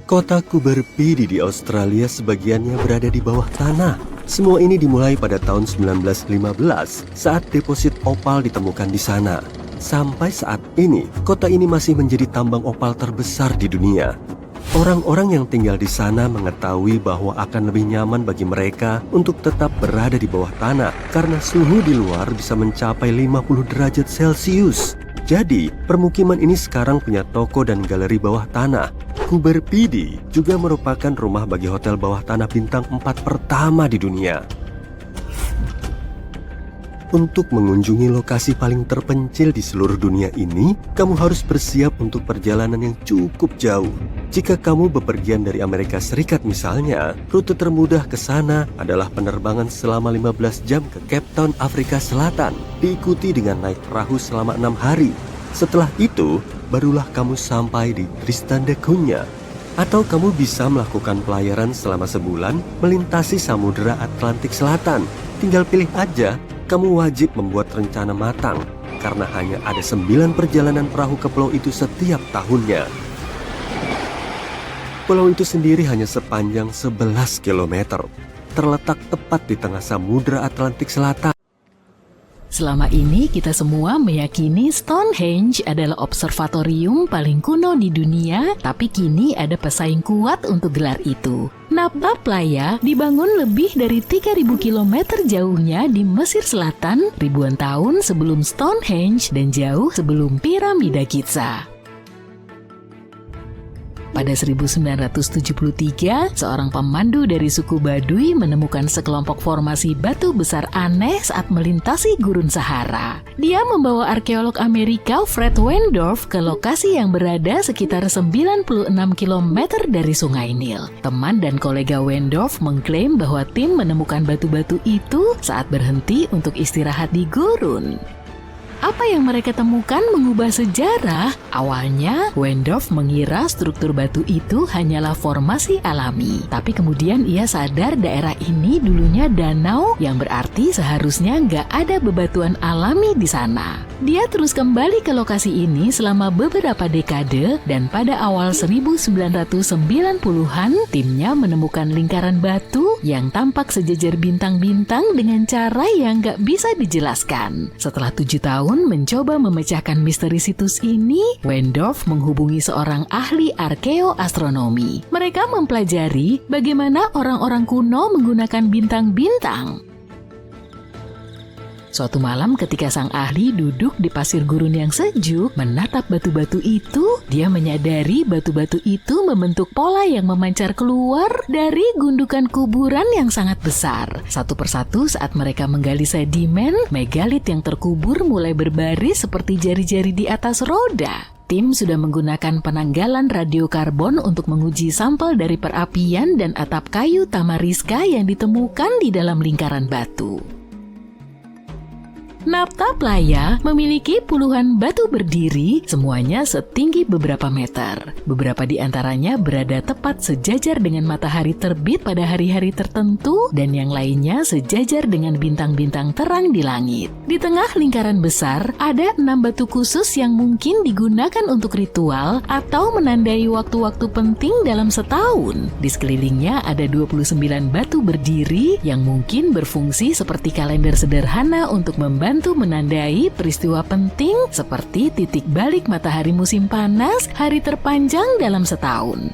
Kota Coober Pedy di Australia sebagiannya berada di bawah tanah. Semua ini dimulai pada tahun 1915 saat deposit opal ditemukan di sana. Sampai saat ini, kota ini masih menjadi tambang opal terbesar di dunia. Orang-orang yang tinggal di sana mengetahui bahwa akan lebih nyaman bagi mereka untuk tetap berada di bawah tanah karena suhu di luar bisa mencapai 50 derajat Celcius. Jadi, permukiman ini sekarang punya toko dan galeri bawah tanah. Coober Pedy juga merupakan rumah bagi hotel bawah tanah bintang 4 pertama di dunia. Untuk mengunjungi lokasi paling terpencil di seluruh dunia ini, kamu harus bersiap untuk perjalanan yang cukup jauh. Jika kamu bepergian dari Amerika Serikat misalnya, rute termudah ke sana adalah penerbangan selama 15 jam ke Cape Town, Afrika Selatan, diikuti dengan naik perahu selama 6 hari. Setelah itu, barulah kamu sampai di Tristan da Cunha. Atau kamu bisa melakukan pelayaran selama sebulan melintasi Samudra Atlantik Selatan. Tinggal pilih aja, kamu wajib membuat rencana matang, karena hanya ada 9 perjalanan perahu ke pulau itu setiap tahunnya. Pulau itu sendiri hanya sepanjang 11 km, terletak tepat di tengah Samudra Atlantik Selatan. Selama ini kita semua meyakini Stonehenge adalah observatorium paling kuno di dunia, tapi kini ada pesaing kuat untuk gelar itu. Nabta Playa dibangun lebih dari 3.000 km jauhnya di Mesir Selatan, ribuan tahun sebelum Stonehenge dan jauh sebelum piramida Giza. Pada 1973, seorang pemandu dari suku Baduy menemukan sekelompok formasi batu besar aneh saat melintasi gurun Sahara. Dia membawa arkeolog Amerika Fred Wendorf ke lokasi yang berada sekitar 96 km dari Sungai Nil. Teman dan kolega Wendorf mengklaim bahwa tim menemukan batu-batu itu saat berhenti untuk istirahat di gurun. Apa yang mereka temukan mengubah sejarah. Awalnya, Wendorf mengira struktur batu itu hanyalah formasi alami. Tapi kemudian ia sadar daerah ini dulunya danau, yang berarti seharusnya nggak ada bebatuan alami di sana. Dia terus kembali ke lokasi ini selama beberapa dekade, dan pada awal 1990-an, timnya menemukan lingkaran batu yang tampak sejajar bintang-bintang dengan cara yang nggak bisa dijelaskan. Setelah 7 tahun mencoba memecahkan misteri situs ini, Wendorf menghubungi seorang ahli arkeoastronomi. Mereka mempelajari bagaimana orang-orang kuno menggunakan bintang-bintang. Suatu malam ketika sang ahli duduk di pasir gurun yang sejuk menatap batu-batu itu, dia menyadari batu-batu itu membentuk pola yang memancar keluar dari gundukan kuburan yang sangat besar. Satu persatu saat mereka menggali sedimen, megalit yang terkubur mulai berbaris seperti jari-jari di atas roda. Tim sudah menggunakan penanggalan radiokarbon untuk menguji sampel dari perapian dan atap kayu tamariska yang ditemukan di dalam lingkaran batu. Nabta Playa memiliki puluhan batu berdiri, semuanya setinggi beberapa meter. Beberapa di antaranya berada tepat sejajar dengan matahari terbit pada hari-hari tertentu, dan yang lainnya sejajar dengan bintang-bintang terang di langit. Di tengah lingkaran besar, ada 6 batu khusus yang mungkin digunakan untuk ritual atau menandai waktu-waktu penting dalam setahun. Di sekelilingnya ada 29 batu berdiri yang mungkin berfungsi seperti kalender sederhana untuk membantu menandai peristiwa penting seperti titik balik matahari musim panas, hari terpanjang dalam setahun.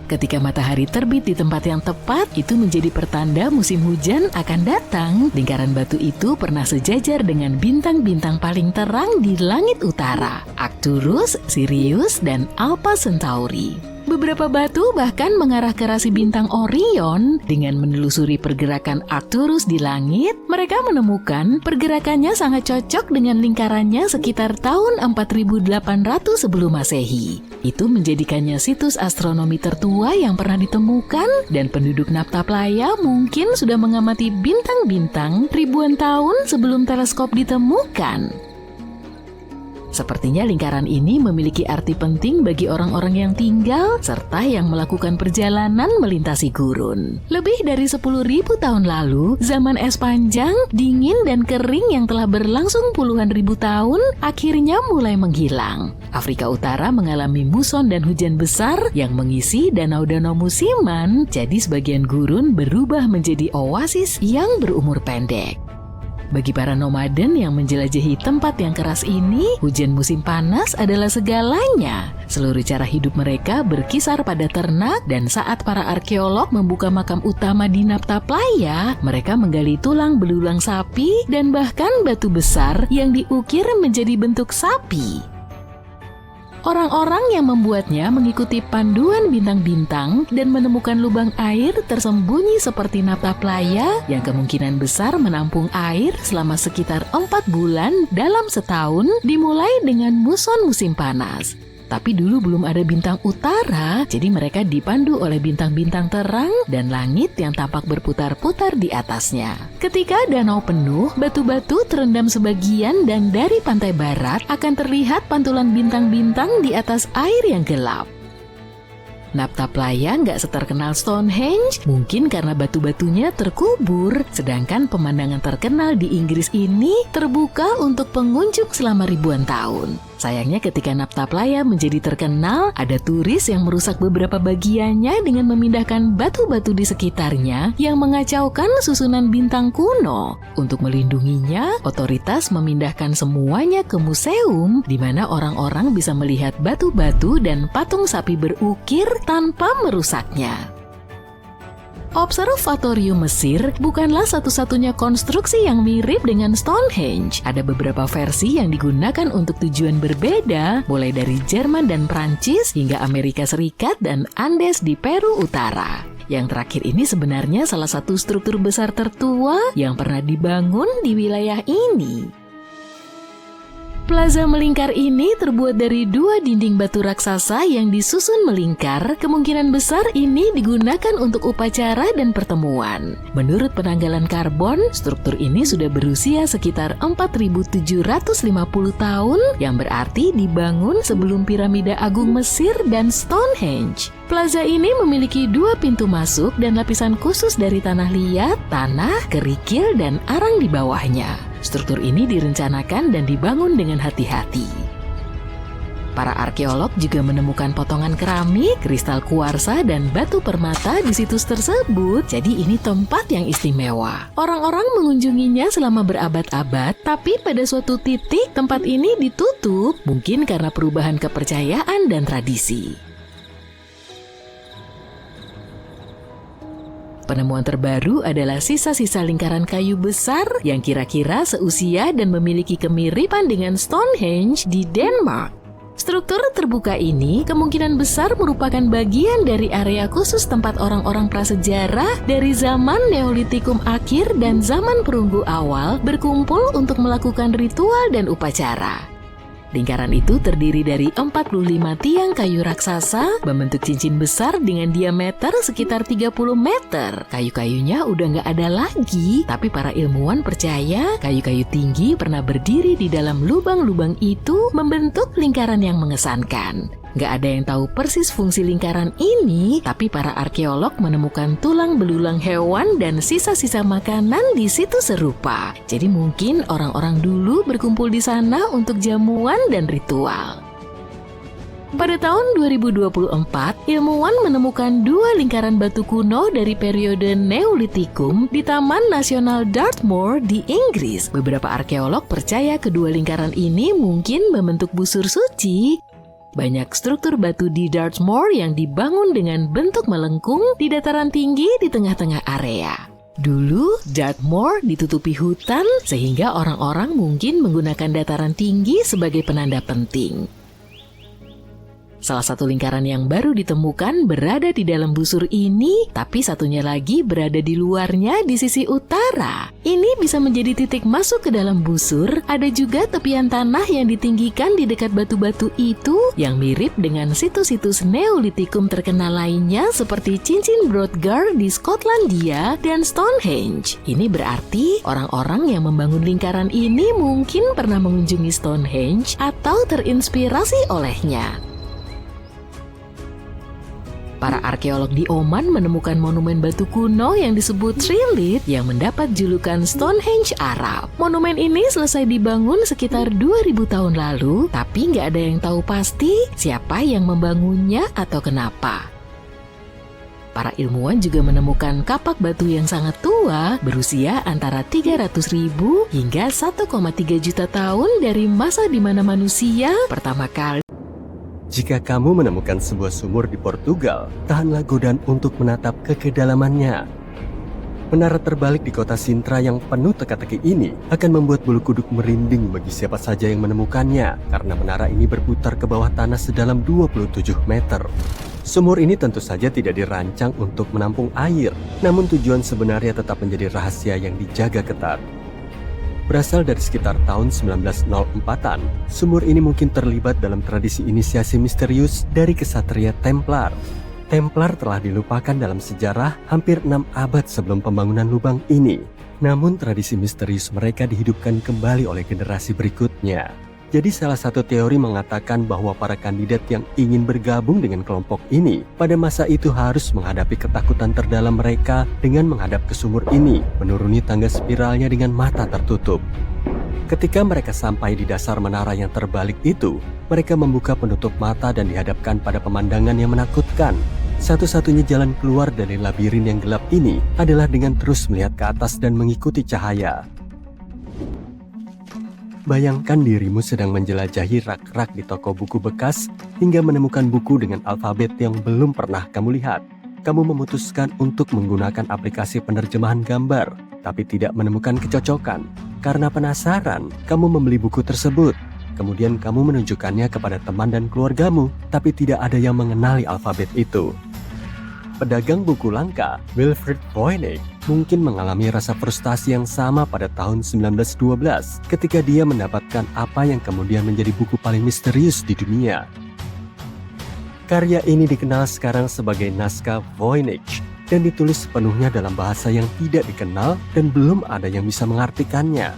Ketika matahari terbit di tempat yang tepat, itu menjadi pertanda musim hujan akan datang. Lingkaran batu itu pernah sejajar dengan bintang-bintang paling terang di langit utara, Arcturus, Sirius, dan Alpha Centauri. Beberapa batu bahkan mengarah ke rasi bintang Orion. Dengan menelusuri pergerakan Arcturus di langit, mereka menemukan pergerakannya sangat cocok dengan lingkarannya sekitar tahun 4800 sebelum Masehi. Itu menjadikannya situs astronomi tertua yang pernah ditemukan, dan penduduk Nabta Playa mungkin sudah mengamati bintang-bintang ribuan tahun sebelum teleskop ditemukan. Sepertinya lingkaran ini memiliki arti penting bagi orang-orang yang tinggal serta yang melakukan perjalanan melintasi gurun. Lebih dari 10.000 tahun lalu, zaman es panjang, dingin dan kering yang telah berlangsung puluhan ribu tahun akhirnya mulai menghilang. Afrika Utara mengalami muson dan hujan besar yang mengisi danau-danau musiman, jadi sebagian gurun berubah menjadi oasis yang berumur pendek. Bagi para nomaden yang menjelajahi tempat yang keras ini, hujan musim panas adalah segalanya. Seluruh cara hidup mereka berkisar pada ternak, dan saat para arkeolog membuka makam utama di Nabta Playa, mereka menggali tulang belulang sapi dan bahkan batu besar yang diukir menjadi bentuk sapi. Orang-orang yang membuatnya mengikuti panduan bintang-bintang dan menemukan lubang air tersembunyi seperti Nabta Playa yang kemungkinan besar menampung air selama sekitar 4 bulan dalam setahun, dimulai dengan muson musim panas. Tapi dulu belum ada bintang utara, jadi mereka dipandu oleh bintang-bintang terang dan langit yang tampak berputar-putar di atasnya. Ketika danau penuh, batu-batu terendam sebagian dan dari pantai barat akan terlihat pantulan bintang-bintang di atas air yang gelap. Nabta Playa nggak seterkenal Stonehenge, mungkin karena batu-batunya terkubur, sedangkan pemandangan terkenal di Inggris ini terbuka untuk pengunjung selama ribuan tahun. Sayangnya ketika Nabta Playa menjadi terkenal, ada turis yang merusak beberapa bagiannya dengan memindahkan batu-batu di sekitarnya yang mengacaukan susunan bintang kuno. Untuk melindunginya, otoritas memindahkan semuanya ke museum di mana orang-orang bisa melihat batu-batu dan patung sapi berukir tanpa merusaknya. Observatorium Mesir bukanlah satu-satunya konstruksi yang mirip dengan Stonehenge. Ada beberapa versi yang digunakan untuk tujuan berbeda, mulai dari Jerman dan Prancis hingga Amerika Serikat dan Andes di Peru Utara. Yang terakhir ini sebenarnya salah satu struktur besar tertua yang pernah dibangun di wilayah ini. Plaza melingkar ini terbuat dari 2 dinding batu raksasa yang disusun melingkar. Kemungkinan besar ini digunakan untuk upacara dan pertemuan. Menurut penanggalan karbon, struktur ini sudah berusia sekitar 4.750 tahun, yang berarti dibangun sebelum piramida agung Mesir dan Stonehenge. Plaza ini memiliki 2 pintu masuk dan lapisan khusus dari tanah liat, tanah, kerikil, dan arang di bawahnya. Struktur ini direncanakan dan dibangun dengan hati-hati. Para arkeolog juga menemukan potongan keramik, kristal kuarsa, dan batu permata di situs tersebut. Jadi ini tempat yang istimewa. Orang-orang mengunjunginya selama berabad-abad, tapi pada suatu titik tempat ini ditutup, mungkin karena perubahan kepercayaan dan tradisi. Penemuan terbaru adalah sisa-sisa lingkaran kayu besar yang kira-kira seusia dan memiliki kemiripan dengan Stonehenge di Denmark. Struktur terbuka ini kemungkinan besar merupakan bagian dari area khusus tempat orang-orang prasejarah dari zaman Neolitikum akhir dan zaman perunggu awal berkumpul untuk melakukan ritual dan upacara. Lingkaran itu terdiri dari 45 tiang kayu raksasa membentuk cincin besar dengan diameter sekitar 30 meter. Kayu-kayunya udah nggak ada lagi, tapi para ilmuwan percaya kayu-kayu tinggi pernah berdiri di dalam lubang-lubang itu membentuk lingkaran yang mengesankan. Nggak ada yang tahu persis fungsi lingkaran ini, tapi para arkeolog menemukan tulang belulang hewan dan sisa-sisa makanan di situ serupa. Jadi mungkin orang-orang dulu berkumpul di sana untuk jamuan dan ritual. Pada tahun 2024, ilmuwan menemukan 2 lingkaran batu kuno dari periode Neolitikum di Taman Nasional Dartmoor di Inggris. Beberapa arkeolog percaya kedua lingkaran ini mungkin membentuk busur suci. Banyak struktur batu di Dartmoor yang dibangun dengan bentuk melengkung di dataran tinggi di tengah-tengah area. Dulu, Dartmoor ditutupi hutan sehingga orang-orang mungkin menggunakan dataran tinggi sebagai penanda penting. Salah satu lingkaran yang baru ditemukan berada di dalam busur ini, tapi satunya lagi berada di luarnya di sisi utara. Ini bisa menjadi titik masuk ke dalam busur. Ada juga tepian tanah yang ditinggikan di dekat batu-batu itu yang mirip dengan situs-situs Neolitikum terkenal lainnya seperti cincin Brodgar di Skotlandia dan Stonehenge. Ini berarti orang-orang yang membangun lingkaran ini mungkin pernah mengunjungi Stonehenge atau terinspirasi olehnya. Para arkeolog di Oman menemukan monumen batu kuno yang disebut Trilith yang mendapat julukan Stonehenge Arab. Monumen ini selesai dibangun sekitar 2000 tahun lalu, tapi nggak ada yang tahu pasti siapa yang membangunnya atau kenapa. Para ilmuwan juga menemukan kapak batu yang sangat tua, berusia antara 300.000 hingga 1,3 juta tahun dari masa di mana manusia pertama kali. Jika kamu menemukan sebuah sumur di Portugal, tahanlah godaan untuk menatap ke kedalamannya. Menara terbalik di kota Sintra yang penuh teka-teki ini akan membuat bulu kuduk merinding bagi siapa saja yang menemukannya, karena menara ini berputar ke bawah tanah sedalam 27 meter. Sumur ini tentu saja tidak dirancang untuk menampung air, namun tujuan sebenarnya tetap menjadi rahasia yang dijaga ketat. Berasal dari sekitar tahun 1904-an, sumur ini mungkin terlibat dalam tradisi inisiasi misterius dari kesatria Templar. Templar telah dilupakan dalam sejarah hampir 6 abad sebelum pembangunan lubang ini. Namun tradisi misterius mereka dihidupkan kembali oleh generasi berikutnya. Jadi salah satu teori mengatakan bahwa para kandidat yang ingin bergabung dengan kelompok ini pada masa itu harus menghadapi ketakutan terdalam mereka dengan menghadap ke sumur ini, menuruni tangga spiralnya dengan mata tertutup. Ketika mereka sampai di dasar menara yang terbalik itu, mereka membuka penutup mata dan dihadapkan pada pemandangan yang menakutkan. Satu-satunya jalan keluar dari labirin yang gelap ini adalah dengan terus melihat ke atas dan mengikuti cahaya. Bayangkan dirimu sedang menjelajahi rak-rak di toko buku bekas hingga menemukan buku dengan alfabet yang belum pernah kamu lihat. Kamu memutuskan untuk menggunakan aplikasi penerjemahan gambar, tapi tidak menemukan kecocokan. Karena penasaran, kamu membeli buku tersebut. Kemudian kamu menunjukkannya kepada teman dan keluargamu, tapi tidak ada yang mengenali alfabet itu. Pedagang buku langka, Wilfrid Voynich, mungkin mengalami rasa frustasi yang sama pada tahun 1912 ketika dia mendapatkan apa yang kemudian menjadi buku paling misterius di dunia. Karya ini dikenal sekarang sebagai naskah Voynich dan ditulis sepenuhnya dalam bahasa yang tidak dikenal dan belum ada yang bisa mengartikannya.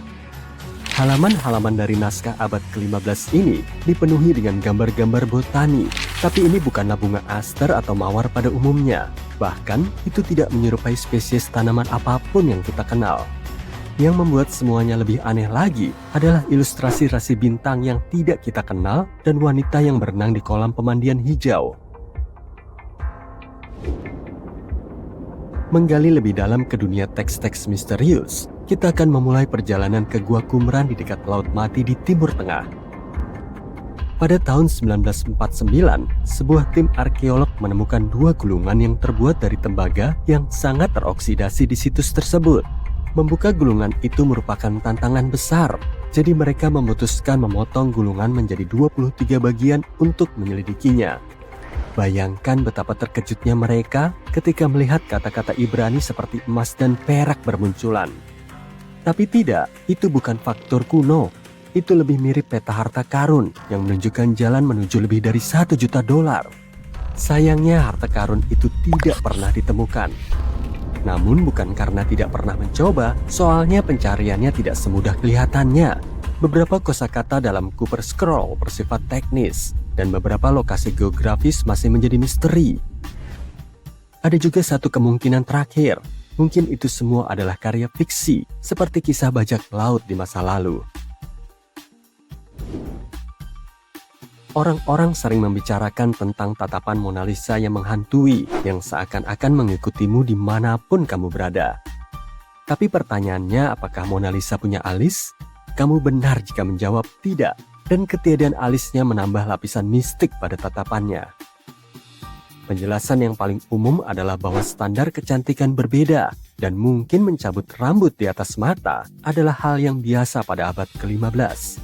Halaman-halaman dari naskah abad ke-15 ini dipenuhi dengan gambar-gambar botani, tapi ini bukanlah bunga aster atau mawar pada umumnya. Bahkan, itu tidak menyerupai spesies tanaman apapun yang kita kenal. Yang membuat semuanya lebih aneh lagi adalah ilustrasi rasi bintang yang tidak kita kenal dan wanita yang berenang di kolam pemandian hijau. Menggali lebih dalam ke dunia teks-teks misterius, kita akan memulai perjalanan ke Gua Qumran di dekat Laut Mati di Timur Tengah. Pada tahun 1949, sebuah tim arkeolog menemukan 2 gulungan yang terbuat dari tembaga yang sangat teroksidasi di situs tersebut. Membuka gulungan itu merupakan tantangan besar, jadi mereka memutuskan memotong gulungan menjadi 23 bagian untuk menyelidikinya. Bayangkan betapa terkejutnya mereka ketika melihat kata-kata Ibrani seperti emas dan perak bermunculan. Tapi tidak, itu bukan faktor kuno. Itu lebih mirip peta harta karun yang menunjukkan jalan menuju lebih dari $1 juta. Sayangnya harta karun itu tidak pernah ditemukan. Namun bukan karena tidak pernah mencoba, soalnya pencariannya tidak semudah kelihatannya. Beberapa kosakata dalam Cooper Scroll bersifat teknis, dan beberapa lokasi geografis masih menjadi misteri. Ada juga satu kemungkinan terakhir, mungkin itu semua adalah karya fiksi, seperti kisah bajak laut di masa lalu. Orang-orang sering membicarakan tentang tatapan Mona Lisa yang menghantui, yang seakan-akan mengikutimu dimanapun kamu berada. Tapi pertanyaannya, apakah Mona Lisa punya alis? Kamu benar jika menjawab tidak, dan ketiadaan alisnya menambah lapisan mistik pada tatapannya. Penjelasan yang paling umum adalah bahwa standar kecantikan berbeda, dan mungkin mencabut rambut di atas mata adalah hal yang biasa pada abad ke-15.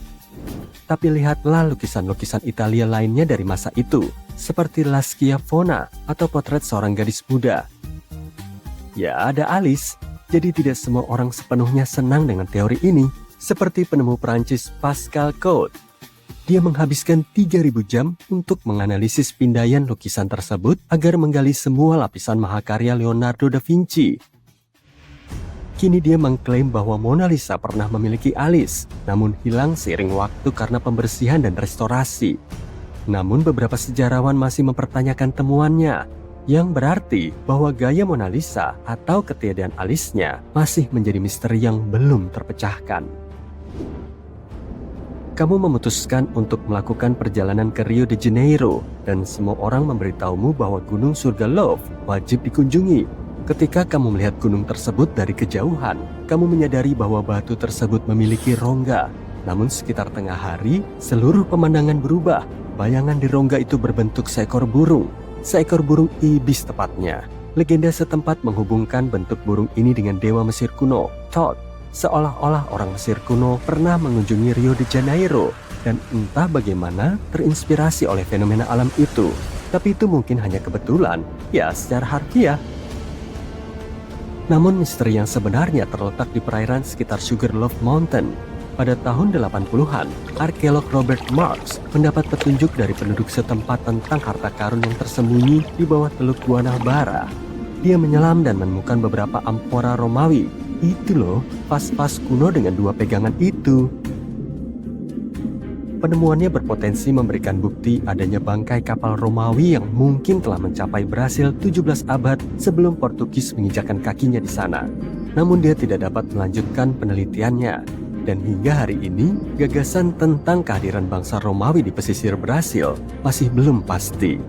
Tapi lihatlah lukisan-lukisan Italia lainnya dari masa itu, seperti La Schiavona atau potret seorang gadis muda. Ya, ada alis, jadi tidak semua orang sepenuhnya senang dengan teori ini, seperti penemu Prancis Pascal Cote. Dia menghabiskan 3.000 jam untuk menganalisis pindaian lukisan tersebut agar menggali semua lapisan mahakarya Leonardo da Vinci. Kini dia mengklaim bahwa Mona Lisa pernah memiliki alis, namun hilang seiring waktu karena pembersihan dan restorasi. Namun beberapa sejarawan masih mempertanyakan temuannya, yang berarti bahwa gaya Mona Lisa atau ketiadaan alisnya masih menjadi misteri yang belum terpecahkan. Kamu memutuskan untuk melakukan perjalanan ke Rio de Janeiro, dan semua orang memberitahumu bahwa Gunung Surga Love wajib dikunjungi. Ketika kamu melihat gunung tersebut dari kejauhan, kamu menyadari bahwa batu tersebut memiliki rongga. Namun sekitar tengah hari, seluruh pemandangan berubah. Bayangan di rongga itu berbentuk seekor burung ibis tepatnya. Legenda setempat menghubungkan bentuk burung ini dengan dewa Mesir kuno, Thoth. Seolah-olah orang Mesir kuno pernah mengunjungi Rio de Janeiro dan entah bagaimana terinspirasi oleh fenomena alam itu. Tapi itu mungkin hanya kebetulan, ya secara harfiah. Namun misteri yang sebenarnya terletak di perairan sekitar Sugarloaf Mountain. Pada tahun 80-an, arkeolog Robert Marks mendapat petunjuk dari penduduk setempat tentang harta karun yang tersembunyi di bawah Teluk Guanabara. Dia menyelam dan menemukan beberapa amfora Romawi. Itu loh, vas-vas kuno dengan 2 pegangan itu. Penemuannya berpotensi memberikan bukti adanya bangkai kapal Romawi yang mungkin telah mencapai Brasil 17 abad sebelum Portugis menginjakkan kakinya di sana. Namun dia tidak dapat melanjutkan penelitiannya. Dan hingga hari ini, gagasan tentang kehadiran bangsa Romawi di pesisir Brasil masih belum pasti.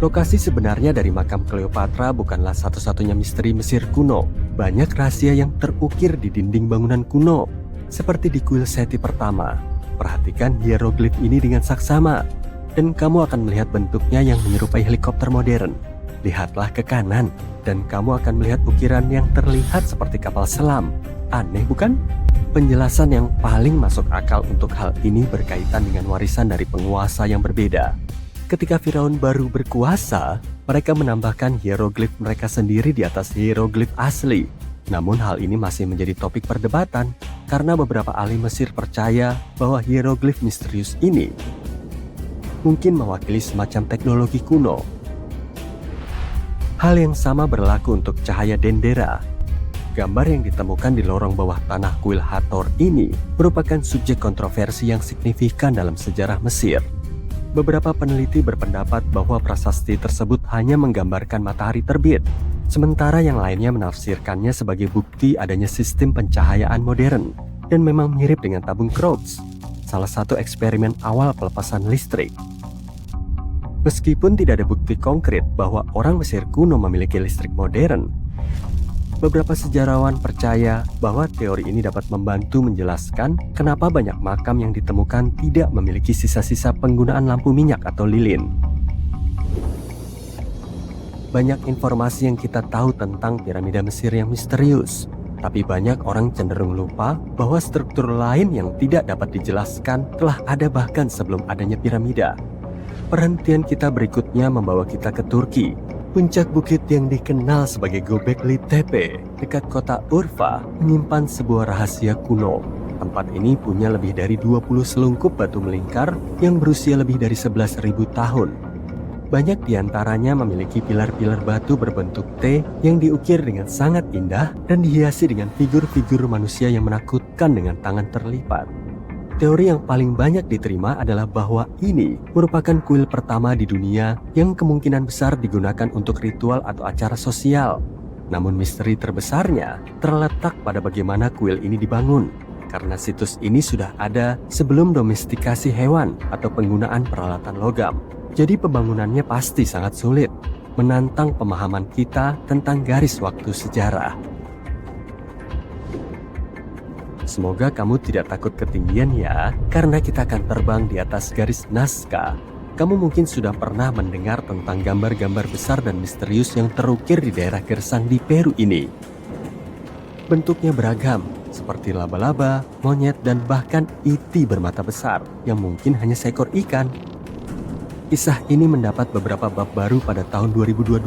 Lokasi sebenarnya dari makam Cleopatra bukanlah satu-satunya misteri Mesir kuno. Banyak rahasia yang terukir di dinding bangunan kuno. Seperti di kuil Seti pertama, perhatikan hieroglif ini dengan saksama, dan kamu akan melihat bentuknya yang menyerupai helikopter modern. Lihatlah ke kanan, dan kamu akan melihat ukiran yang terlihat seperti kapal selam. Aneh bukan? Penjelasan yang paling masuk akal untuk hal ini berkaitan dengan warisan dari penguasa yang berbeda. Ketika Firaun baru berkuasa, mereka menambahkan hieroglif mereka sendiri di atas hieroglif asli. Namun hal ini masih menjadi topik perdebatan karena beberapa ahli Mesir percaya bahwa hieroglif misterius ini mungkin mewakili semacam teknologi kuno. Hal yang sama berlaku untuk cahaya dendera. Gambar yang ditemukan di lorong bawah tanah kuil Hathor ini merupakan subjek kontroversi yang signifikan dalam sejarah Mesir. Beberapa peneliti berpendapat bahwa prasasti tersebut hanya menggambarkan matahari terbit, sementara yang lainnya menafsirkannya sebagai bukti adanya sistem pencahayaan modern dan memang mirip dengan tabung Crookes, salah satu eksperimen awal pelepasan listrik. Meskipun tidak ada bukti konkret bahwa orang Mesir kuno memiliki listrik modern, beberapa sejarawan percaya bahwa teori ini dapat membantu menjelaskan kenapa banyak makam yang ditemukan tidak memiliki sisa-sisa penggunaan lampu minyak atau lilin. Banyak informasi yang kita tahu tentang piramida Mesir yang misterius, tapi banyak orang cenderung lupa bahwa struktur lain yang tidak dapat dijelaskan telah ada bahkan sebelum adanya piramida. Perhentian kita berikutnya membawa kita ke Turki. Puncak bukit yang dikenal sebagai Göbekli Tepe dekat kota Urfa menyimpan sebuah rahasia kuno. Tempat ini punya lebih dari 20 selungkup batu melingkar yang berusia lebih dari 11.000 tahun. Banyak di antaranya memiliki pilar-pilar batu berbentuk T yang diukir dengan sangat indah dan dihiasi dengan figur-figur manusia yang menakutkan dengan tangan terlipat. Teori yang paling banyak diterima adalah bahwa ini merupakan kuil pertama di dunia yang kemungkinan besar digunakan untuk ritual atau acara sosial. Namun misteri terbesarnya terletak pada bagaimana kuil ini dibangun, karena situs ini sudah ada sebelum domestikasi hewan atau penggunaan peralatan logam. Jadi pembangunannya pasti sangat sulit, menantang pemahaman kita tentang garis waktu sejarah. Semoga kamu tidak takut ketinggian ya, karena kita akan terbang di atas garis Nazca. Kamu mungkin sudah pernah mendengar tentang gambar-gambar besar dan misterius yang terukir di daerah gersang di Peru ini. Bentuknya beragam, seperti laba-laba, monyet, dan bahkan iti bermata besar yang mungkin hanya seekor ikan. Kisah ini mendapat beberapa bab baru pada tahun 2022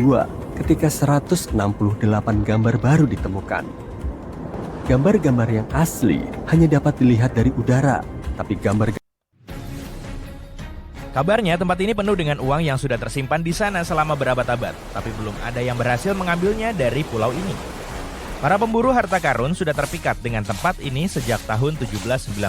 ketika 168 gambar baru ditemukan. Gambar-gambar yang asli hanya dapat dilihat dari udara, tapi Kabarnya tempat ini penuh dengan uang yang sudah tersimpan di sana selama berabad-abad, tapi belum ada yang berhasil mengambilnya dari pulau ini. Para pemburu harta karun sudah terpikat dengan tempat ini sejak tahun 1795.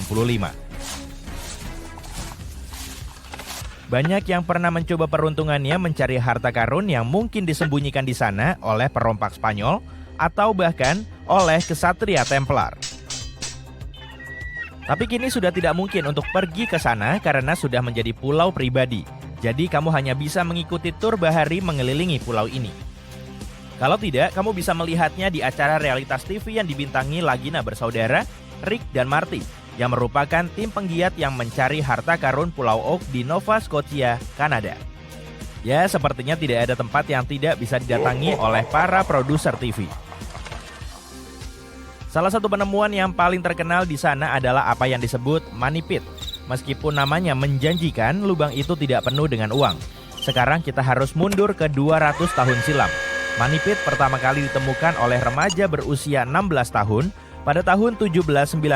Banyak yang pernah mencoba peruntungannya mencari harta karun yang mungkin disembunyikan di sana oleh perompak Spanyol atau bahkan oleh kesatria Templar. Tapi kini sudah tidak mungkin untuk pergi ke sana karena sudah menjadi pulau pribadi. Jadi kamu hanya bisa mengikuti tur bahari mengelilingi pulau ini. Kalau tidak, kamu bisa melihatnya di acara realitas TV yang dibintangi Lagina bersaudara, Rick dan Marty, yang merupakan tim penggiat yang mencari harta karun Pulau Oak di Nova Scotia, Kanada. Ya, sepertinya tidak ada tempat yang tidak bisa didatangi oleh para produser TV. Salah satu penemuan yang paling terkenal di sana adalah apa yang disebut money pit. Meskipun namanya menjanjikan, lubang itu tidak penuh dengan uang. Sekarang kita harus mundur ke 200 tahun silam. Money Pit pertama kali ditemukan oleh remaja berusia 16 tahun pada tahun 1795.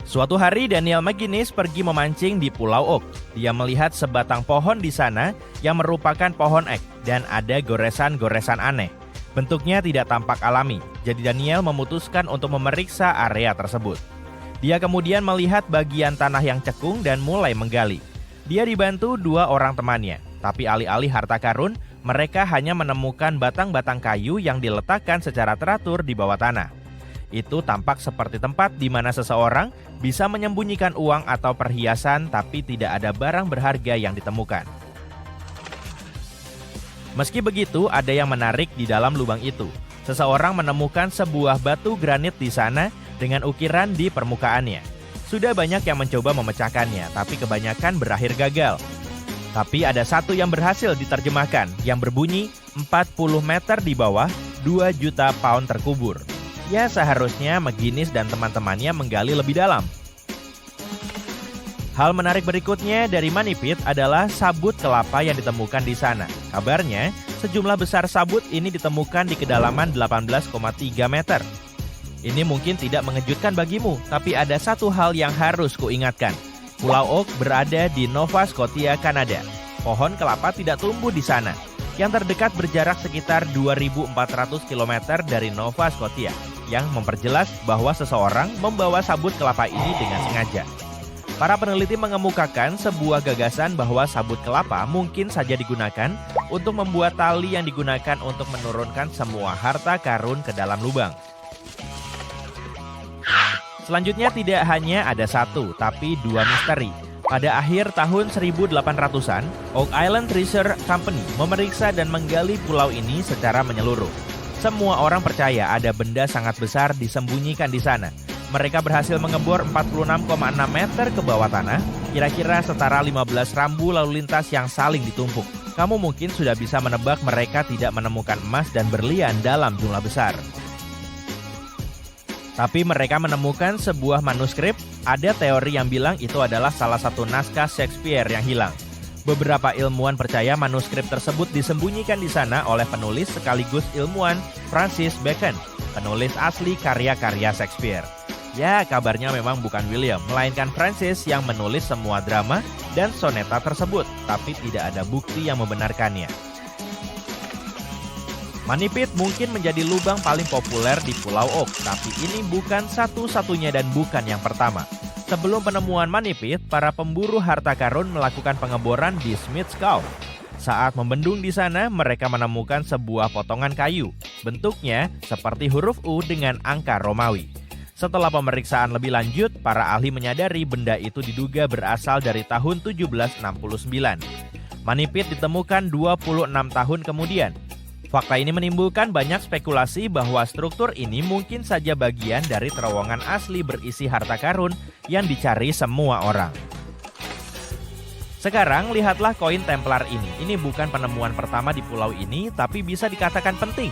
Suatu hari Daniel McGinnis pergi memancing di Pulau Oak. Dia melihat sebatang pohon di sana yang merupakan pohon ek dan ada goresan-goresan aneh. Bentuknya tidak tampak alami, jadi Daniel memutuskan untuk memeriksa area tersebut. Dia kemudian melihat bagian tanah yang cekung dan mulai menggali. Dia dibantu 2 orang temannya, tapi alih-alih harta karun, mereka hanya menemukan batang-batang kayu yang diletakkan secara teratur di bawah tanah. Itu tampak seperti tempat di mana seseorang bisa menyembunyikan uang atau perhiasan, tapi tidak ada barang berharga yang ditemukan. Meski begitu, ada yang menarik di dalam lubang itu. Seseorang menemukan sebuah batu granit di sana dengan ukiran di permukaannya. Sudah banyak yang mencoba memecahkannya, tapi kebanyakan berakhir gagal. Tapi ada satu yang berhasil diterjemahkan, yang berbunyi 40 meter di bawah, 2 juta pound terkubur. Ya, seharusnya McGinnis dan teman-temannya menggali lebih dalam. Hal menarik berikutnya dari Money Pit adalah sabut kelapa yang ditemukan di sana. Kabarnya, sejumlah besar sabut ini ditemukan di kedalaman 18,3 meter. Ini mungkin tidak mengejutkan bagimu, tapi ada satu hal yang harus kuingatkan. Pulau Oak berada di Nova Scotia, Kanada. Pohon kelapa tidak tumbuh di sana. Yang terdekat berjarak sekitar 2.400 km dari Nova Scotia, yang memperjelas bahwa seseorang membawa sabut kelapa ini dengan sengaja. Para peneliti mengemukakan sebuah gagasan bahwa sabut kelapa mungkin saja digunakan untuk membuat tali yang digunakan untuk menurunkan semua harta karun ke dalam lubang. Selanjutnya tidak hanya ada satu, tapi 2 misteri. Pada akhir tahun 1800-an, Oak Island Treasure Company memeriksa dan menggali pulau ini secara menyeluruh. Semua orang percaya ada benda sangat besar disembunyikan di sana. Mereka berhasil mengebor 46,6 meter ke bawah tanah, kira-kira setara 15 rambu lalu lintas yang saling ditumpuk. Kamu mungkin sudah bisa menebak mereka tidak menemukan emas dan berlian dalam jumlah besar. Tapi mereka menemukan sebuah manuskrip. Ada teori yang bilang itu adalah salah satu naskah Shakespeare yang hilang. Beberapa ilmuwan percaya manuskrip tersebut disembunyikan di sana oleh penulis sekaligus ilmuwan Francis Bacon, penulis asli karya-karya Shakespeare. Ya, kabarnya memang bukan William, melainkan Francis yang menulis semua drama dan soneta tersebut, tapi tidak ada bukti yang membenarkannya. Money Pit mungkin menjadi lubang paling populer di Pulau Oak, tapi ini bukan satu-satunya dan bukan yang pertama. Sebelum penemuan Money Pit, para pemburu harta karun melakukan pengeboran di Smith's Cove. Saat membendung di sana, mereka menemukan sebuah potongan kayu. Bentuknya seperti huruf U dengan angka Romawi. Setelah pemeriksaan lebih lanjut, para ahli menyadari benda itu diduga berasal dari tahun 1769. Money Pit ditemukan 26 tahun kemudian. Fakta ini menimbulkan banyak spekulasi bahwa struktur ini mungkin saja bagian dari terowongan asli berisi harta karun yang dicari semua orang. Sekarang lihatlah koin Templar ini. Ini bukan penemuan pertama di pulau ini, tapi bisa dikatakan penting.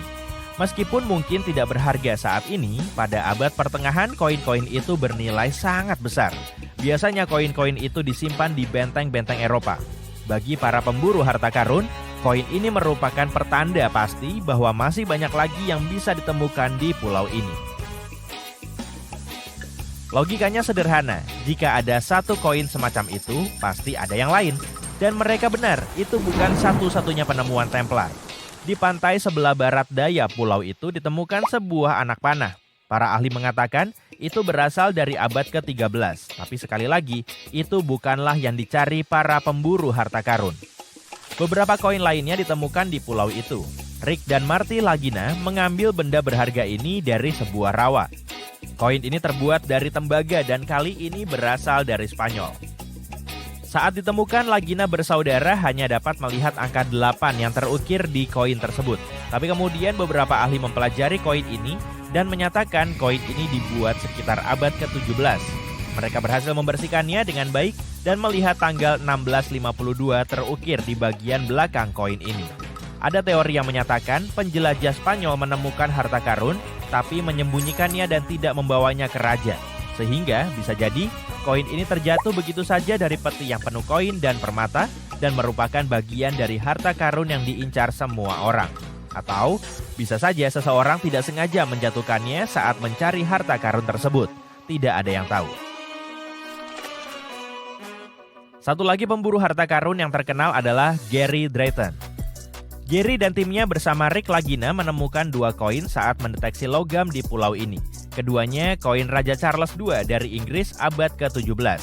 Meskipun mungkin tidak berharga saat ini, pada abad pertengahan koin-koin itu bernilai sangat besar. Biasanya koin-koin itu disimpan di benteng-benteng Eropa. Bagi para pemburu harta karun, koin ini merupakan pertanda pasti bahwa masih banyak lagi yang bisa ditemukan di pulau ini. Logikanya sederhana, jika ada satu koin semacam itu, pasti ada yang lain. Dan mereka benar, itu bukan satu-satunya penemuan Templar. Di pantai sebelah barat daya pulau itu ditemukan sebuah anak panah. Para ahli mengatakan itu berasal dari abad ke-13. Tapi sekali lagi, itu bukanlah yang dicari para pemburu harta karun. Beberapa koin lainnya ditemukan di pulau itu. Rick dan Marty Lagina mengambil benda berharga ini dari sebuah rawa. Koin ini terbuat dari tembaga dan kali ini berasal dari Spanyol. Saat ditemukan, Lagina bersaudara hanya dapat melihat angka 8 yang terukir di koin tersebut. Tapi kemudian beberapa ahli mempelajari koin ini dan menyatakan koin ini dibuat sekitar abad ke-17. Mereka berhasil membersihkannya dengan baik dan melihat tanggal 1652 terukir di bagian belakang koin ini. Ada teori yang menyatakan penjelajah Spanyol menemukan harta karun tapi menyembunyikannya dan tidak membawanya ke raja. Sehingga bisa jadi koin ini terjatuh begitu saja dari peti yang penuh koin dan permata dan merupakan bagian dari harta karun yang diincar semua orang. Atau bisa saja seseorang tidak sengaja menjatuhkannya saat mencari harta karun tersebut. Tidak ada yang tahu. Satu lagi pemburu harta karun yang terkenal adalah Gary Drayton. Gary dan timnya bersama Rick Lagina menemukan 2 koin saat mendeteksi logam di pulau ini. Keduanya koin Raja Charles II dari Inggris abad ke-17.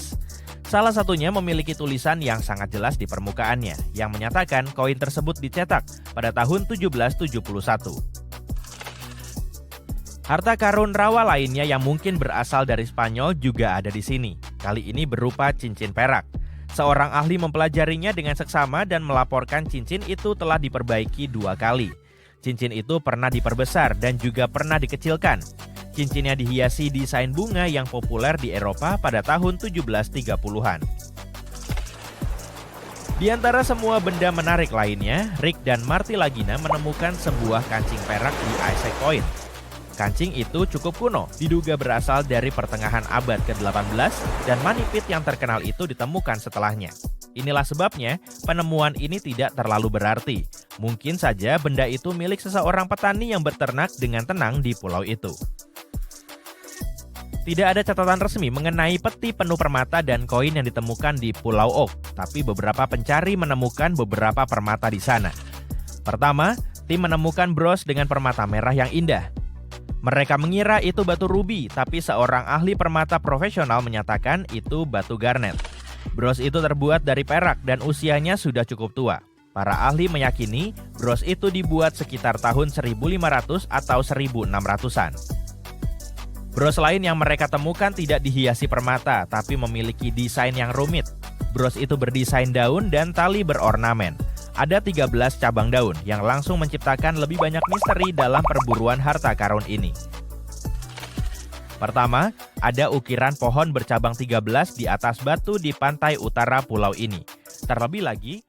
Salah satunya memiliki tulisan yang sangat jelas di permukaannya, yang menyatakan koin tersebut dicetak pada tahun 1771. Harta karun rawa lainnya yang mungkin berasal dari Spanyol juga ada di sini. Kali ini berupa cincin perak. Seorang ahli mempelajarinya dengan seksama dan melaporkan cincin itu telah diperbaiki 2 kali. Cincin itu pernah diperbesar dan juga pernah dikecilkan. Cincinnya dihiasi desain bunga yang populer di Eropa pada tahun 1730-an. Di antara semua benda menarik lainnya, Rick dan Marty Lagina menemukan sebuah kancing perak di Isaac Point. Kancing itu cukup kuno, diduga berasal dari pertengahan abad ke-18 dan manipit yang terkenal itu ditemukan setelahnya. Inilah sebabnya penemuan ini tidak terlalu berarti. Mungkin saja benda itu milik seseorang petani yang berternak dengan tenang di pulau itu. Tidak ada catatan resmi mengenai peti penuh permata dan koin yang ditemukan di Pulau Oak, tapi beberapa pencari menemukan beberapa permata di sana. Pertama, tim menemukan bros dengan permata merah yang indah. Mereka mengira itu batu rubi, tapi seorang ahli permata profesional menyatakan itu batu garnet. Bros itu terbuat dari perak dan usianya sudah cukup tua. Para ahli meyakini bros itu dibuat sekitar tahun 1500 atau 1600-an. Bros lain yang mereka temukan tidak dihiasi permata, tapi memiliki desain yang rumit. Bros itu berdesain daun dan tali berornamen. Ada 13 cabang daun yang langsung menciptakan lebih banyak misteri dalam perburuan harta karun ini. Pertama, ada ukiran pohon bercabang 13 di atas batu di pantai utara pulau ini. Terlebih lagi,